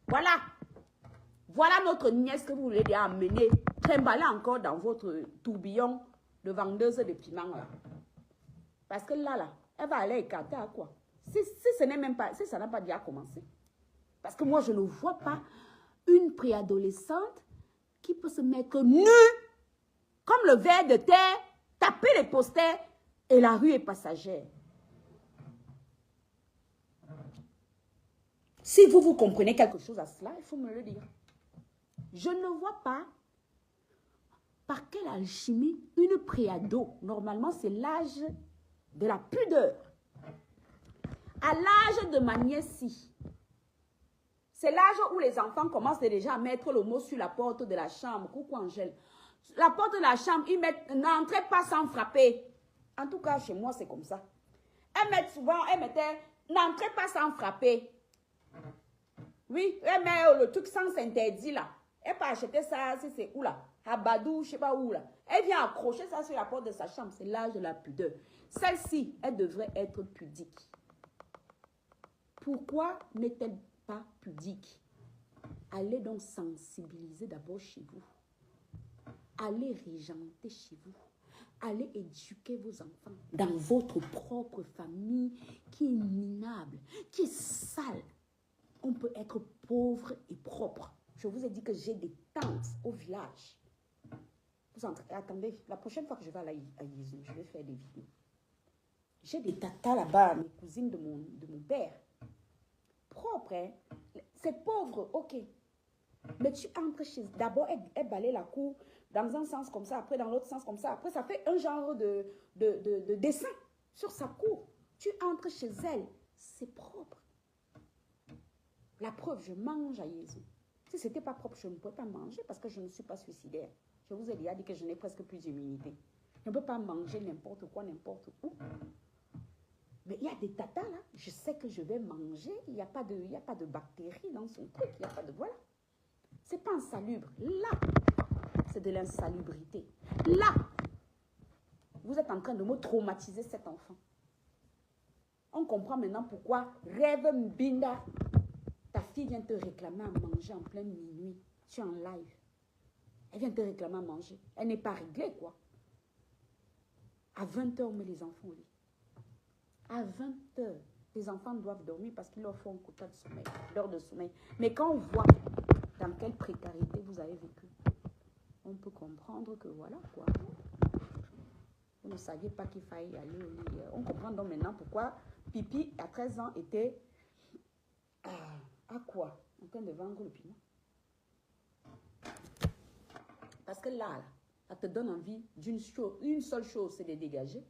Voilà. Voilà notre nièce que vous voulez amener. Trimballer encore dans votre tourbillon de vendeuse de piment, là. Parce que là, elle va aller écarter à quoi? Si ce n'est même pas, si ça n'a pas déjà commencé. Parce que moi, je ne vois pas une préadolescente qui peut se mettre nue comme le ver de terre, taper les posters et la rue est passagère. Si vous comprenez quelque chose à cela, il faut me le dire. Je ne vois pas par quelle alchimie une préado, normalement c'est l'âge de la pudeur. À l'âge de ma nièce-ci, c'est l'âge où les enfants commencent déjà à mettre le mot sur la porte de la chambre. Coucou Angèle. La porte de la chambre, ils mettent « n'entrez pas sans frapper ». En tout cas, chez moi, c'est comme ça. Elles mettent souvent, elles mettaient « n'entrez pas sans frapper ». Oui, elles mettent le truc sans s'interdit là. Elle peut acheter ça, si c'est où là? À Badou, je ne sais pas où là. Elle vient accrocher ça sur la porte de sa chambre. C'est l'âge de la pudeur. Celle-ci, elle devrait être pudique. Pourquoi n'est-elle pas pudique? Allez donc sensibiliser d'abord chez vous. Allez régenter chez vous. Allez éduquer vos enfants dans votre propre famille qui est minable, qui est sale. On peut être pauvre et propre. Je vous ai dit que j'ai des tantes au village. Vous entrez, attendez, la prochaine fois que je vais à Yézou, je vais faire des vidéos. J'ai des tatas là-bas, mes cousines de mon père. Propre, hein? C'est pauvre, ok. Mais tu entres chez... D'abord, elle balaye la cour dans un sens comme ça, après dans l'autre sens comme ça. Après, ça fait un genre de dessin sur sa cour. Tu entres chez elle, c'est propre. La preuve, je mange à Yézou. Si ce n'était pas propre, je ne pourrais pas manger parce que je ne suis pas suicidaire. Je vous ai déjà dit que je n'ai presque plus d'immunité. Je ne peux pas manger n'importe quoi, n'importe où. Mais il y a des tatas là, je sais que je vais manger, il n'y a pas de bactéries dans son truc, il n'y a pas de... Voilà. C'est pas insalubre. Là, c'est de l'insalubrité. Là, vous êtes en train de me traumatiser cet enfant. On comprend maintenant pourquoi Rêve Mbinda, ta fille vient te réclamer à manger en pleine minuit. Tu es en live. Elle vient te réclamer à manger. Elle n'est pas réglée, quoi. À 20h, on met les enfants au lit. À 20h, les enfants doivent dormir parce qu'ils leur font un quota de sommeil, d'heures de sommeil. Mais quand on voit dans quelle précarité vous avez vécu, on peut comprendre que voilà, quoi. Vous ne saviez pas qu'il fallait y aller au lit. On comprend donc maintenant pourquoi Pipi, à 13 ans, était à quoi? En train de vendre le piment. Parce que là, ça te donne envie d'une chose, une seule chose, c'est de dégager.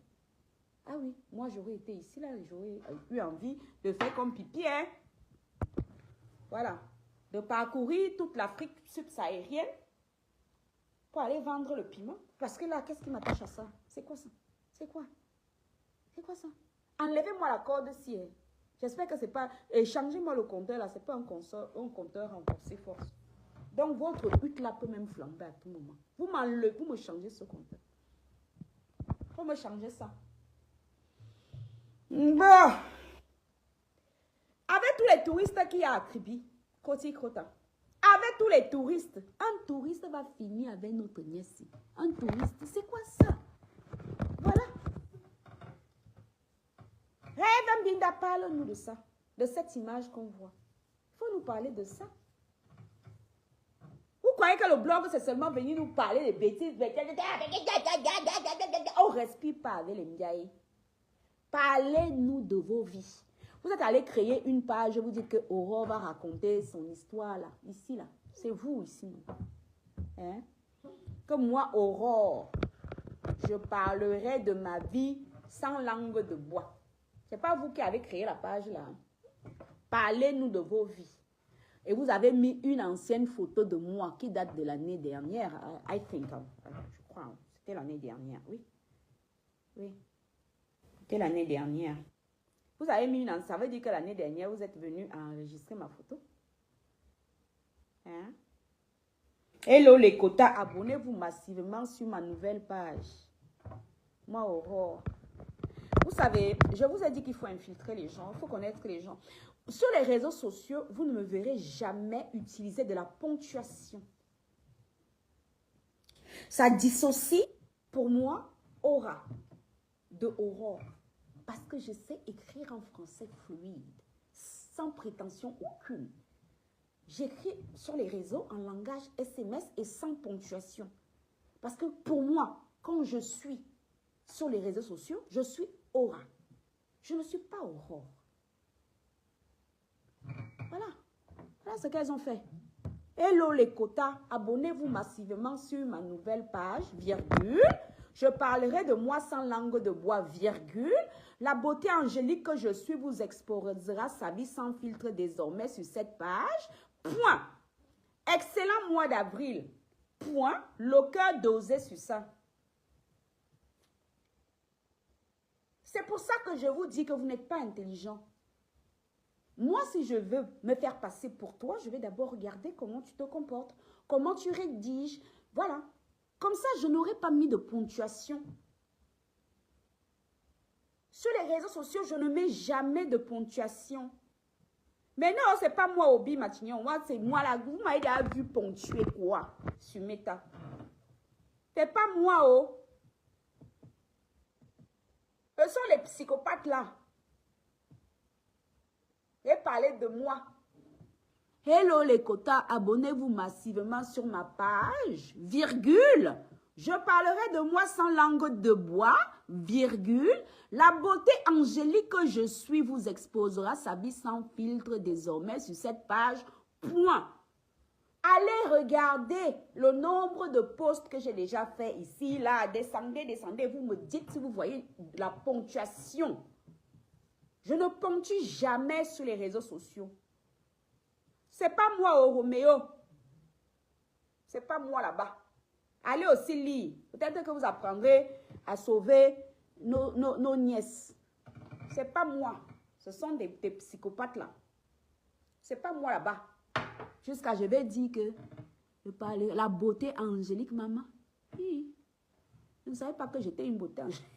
Ah oui, moi j'aurais été ici, là, j'aurais eu envie de faire comme Pipi, hein. Voilà. De parcourir toute l'Afrique subsaharienne pour aller vendre le piment. Parce que là, qu'est-ce qui m'attache à ça? C'est quoi ça? C'est quoi? C'est quoi ça? Enlevez-moi la corde si. J'espère que c'est pas... Et changez-moi le compteur là, c'est pas un compteur renforcé force. Donc votre hutte là peut même flamber à tout moment. Vous me changez ce compteur. Vous me changez ça. Bon. Avec tous les touristes qu'il y a à Kribi, Koti-Krota, avec tous les touristes, un touriste va finir avec notre nièce. Un touriste, c'est quoi ça? Voilà. Aïda Mbinda, parle-nous de ça, de cette image qu'on voit. Il faut nous parler de ça. Vous croyez que le blog, c'est seulement venir nous parler des bêtises? On ne respire pas avec les Ndiaye. Parlez-nous de vos vies. Vous êtes allé créer une page, je vous dis que Aurore va raconter son histoire là, ici là. C'est vous ici. Hein? Que moi, Aurore, je parlerai de ma vie sans langue de bois. Ce n'est pas vous qui avez créé la page là. Parlez-nous de vos vies. Et vous avez mis une ancienne photo de moi qui date de l'année dernière. I think, je crois, c'était l'année dernière, oui. Oui, c'était l'année dernière. Vous avez mis une, ça veut dire que l'année dernière, vous êtes venu enregistrer ma photo. Hein? Hello les quotas, abonnez-vous massivement sur ma nouvelle page. Moi, Aurore. Vous savez, je vous ai dit qu'il faut infiltrer les gens, il faut connaître les gens. Sur les réseaux sociaux, vous ne me verrez jamais utiliser de la ponctuation. Ça dissocie pour moi aura de Aurore. Parce que je sais écrire en français fluide, sans prétention aucune. J'écris sur les réseaux en langage SMS et sans ponctuation. Parce que pour moi, quand je suis sur les réseaux sociaux, je suis aura. Je ne suis pas Aurore. Voilà. Voilà ce qu'elles ont fait. Hello les quotas, abonnez-vous massivement sur ma nouvelle page, virgule. Je parlerai de moi sans langue de bois, virgule. La beauté angélique que je suis vous exposera sa vie sans filtre désormais sur cette page. Point. Excellent mois d'avril. Point. Le cœur dosé sur ça. C'est pour ça que je vous dis que vous n'êtes pas intelligent. Moi, si je veux me faire passer pour toi, je vais d'abord regarder comment tu te comportes, comment tu rédiges. Voilà. Comme ça, je n'aurais pas mis de ponctuation. Sur les réseaux sociaux, je ne mets jamais de ponctuation. Mais non, ce n'est pas moi, Obi Matignon. Moi, c'est moi là. Vous m'avez déjà vu ponctuer quoi sur Meta. Ce n'est pas moi, oh. Ce sont les psychopathes là. Et parler de moi. Hello les quotas, abonnez-vous massivement sur ma page, virgule. Je parlerai de moi sans langue de bois, virgule. La beauté angélique que je suis vous exposera sa vie sans filtre désormais sur cette page, point. Allez regarder le nombre de posts que j'ai déjà fait ici, là. Descendez, descendez. Vous me dites si vous voyez la ponctuation. Je ne ponctue jamais sur les réseaux sociaux. C'est pas moi au Roméo. C'est pas moi là-bas. Allez aussi lire. Peut-être que vous apprendrez à sauver nos nièces. C'est pas moi. Ce sont des psychopathes là. C'est pas moi là-bas. Jusqu'à je vais dire que je parle la beauté angélique, maman. Oui. Vous ne savez pas que j'étais une beauté angélique.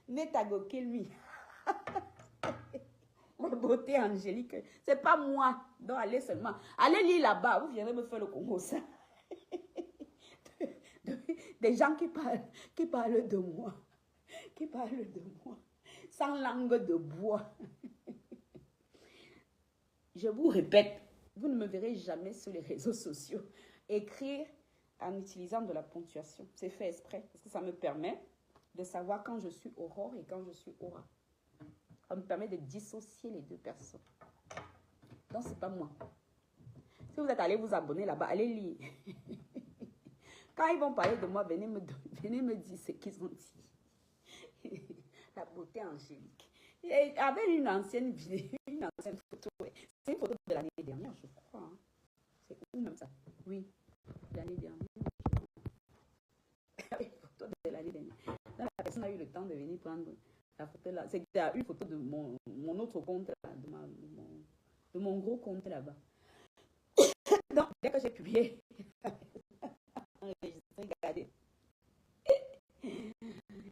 Netago kill me. La beauté angélique, c'est pas moi. Donc allez seulement. Allez lire là-bas, vous viendrez me faire le Congo ça. Des gens qui parlent de moi. Qui parlent de moi. Sans langue de bois. Je vous répète, vous ne me verrez jamais sur les réseaux sociaux écrire en utilisant de la ponctuation. C'est fait exprès parce que ça me permet de savoir quand je suis Aurore et quand je suis Aura. Ça me permet de dissocier les deux personnes. Donc, ce n'est pas moi. Si vous êtes allé vous abonner là-bas, allez lire. Quand ils vont parler de moi, venez me dire ce qu'ils ont dit. La beauté angélique. Et avec une ancienne vidéo, une ancienne photo. C'est une photo de l'année dernière, je crois. Hein. C'est où même ça? Oui, l'année dernière. Une photo de l'année dernière. Là, la personne a eu le temps de venir prendre la photo là. C'était une photo de mon autre compte, là, de mon gros compte là-bas. Donc, dès que j'ai publié, regardez.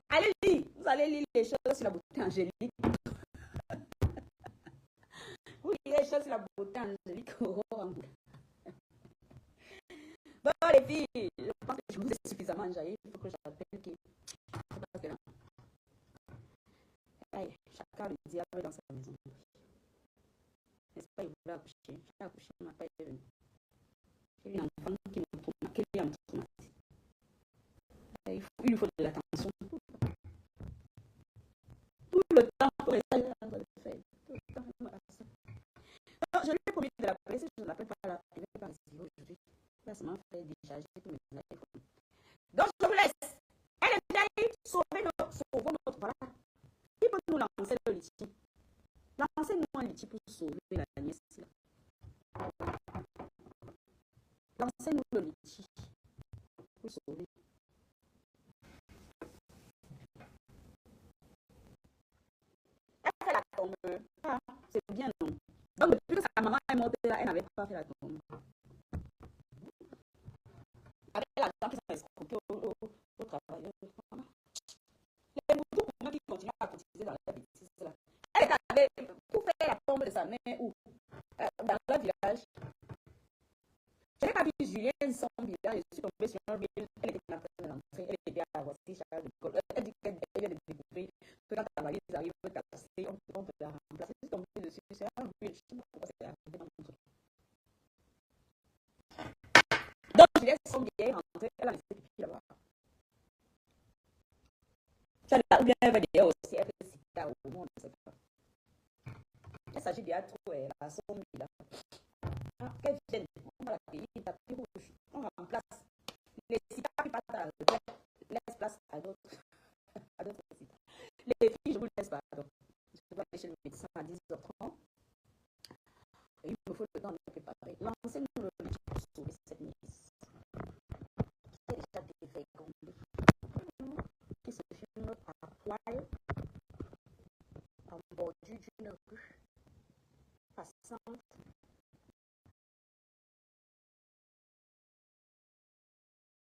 Allez lire, vous allez lire les choses sur la beauté angélique. Vous lirez les choses sur la beauté angélique. Bon, les filles, je pense que je vous ai suffisamment enjaillé. Il faut que j'appelle qui. car le diable est dans sa maison. N'est-ce pas, il voulait accoucher. J'ai accouché, il m'a pas été venu. J'ai eu un enfant qui me traumatise. Il lui faut de l'attention. Tout le temps pour essayer de faire. Tout le temps, donc, je lui ai promis de l'appeler. Si je ne l'appelle pas là, il ne va pas recevoir aujourd'hui. Là, ça m'a fait décharger tous mes téléphones. Donc, je vous laisse. Elle est d'aller sauver notre. Voilà. Il peut nous lancer le litige. Lancez-nous un litige pour sauver la nièce. Lancez-nous le litige pour sauver. Elle fait la tombe. Ah, c'est bien, non? Donc, depuis que sa maman est morte, elle n'avait pas fait la tombe. Avec l'argent qui sont escroqués au travail. Les moutons pour moi qui continuent à cotiser dans la bêtise là. Elle est allée pour faire la tombe de sa mère où? Dans le village. Je n'ai pas vu Julien son village. Je suis tombée sur un reel. Elle était en train de l'entrée. Elle était à Voici Charles de Gaulle. Elle dit qu'elle vient de découvrir que quand ta valise arrive, elle peut casser, on peut la remplacer. Je suis tombée dessus. C'est un reel. Je ne sais pas pourquoi c'est arrivé dans mon truc. Donc, Julien son vieille rentrée. Elle a laissé pipi là-bas. Ou bien elle va dire aussi, elle peut citer au monde, je ne sais pas. Il s'agit de trop, la somme là. Qu'elle vienne, on va l'accueillir, tapis rouge, on remplace. Les citas qui partent à la retraite, laisse place à d'autres citas. Les filles, je vous laisse pas. Je vais aller chez le médecin à 10h30. Il me faut le temps de préparer. Lancez-nous le métier pour sauver cette nièce. Qui est déjà défait, qui se filme à poil en bordure d'une rue passante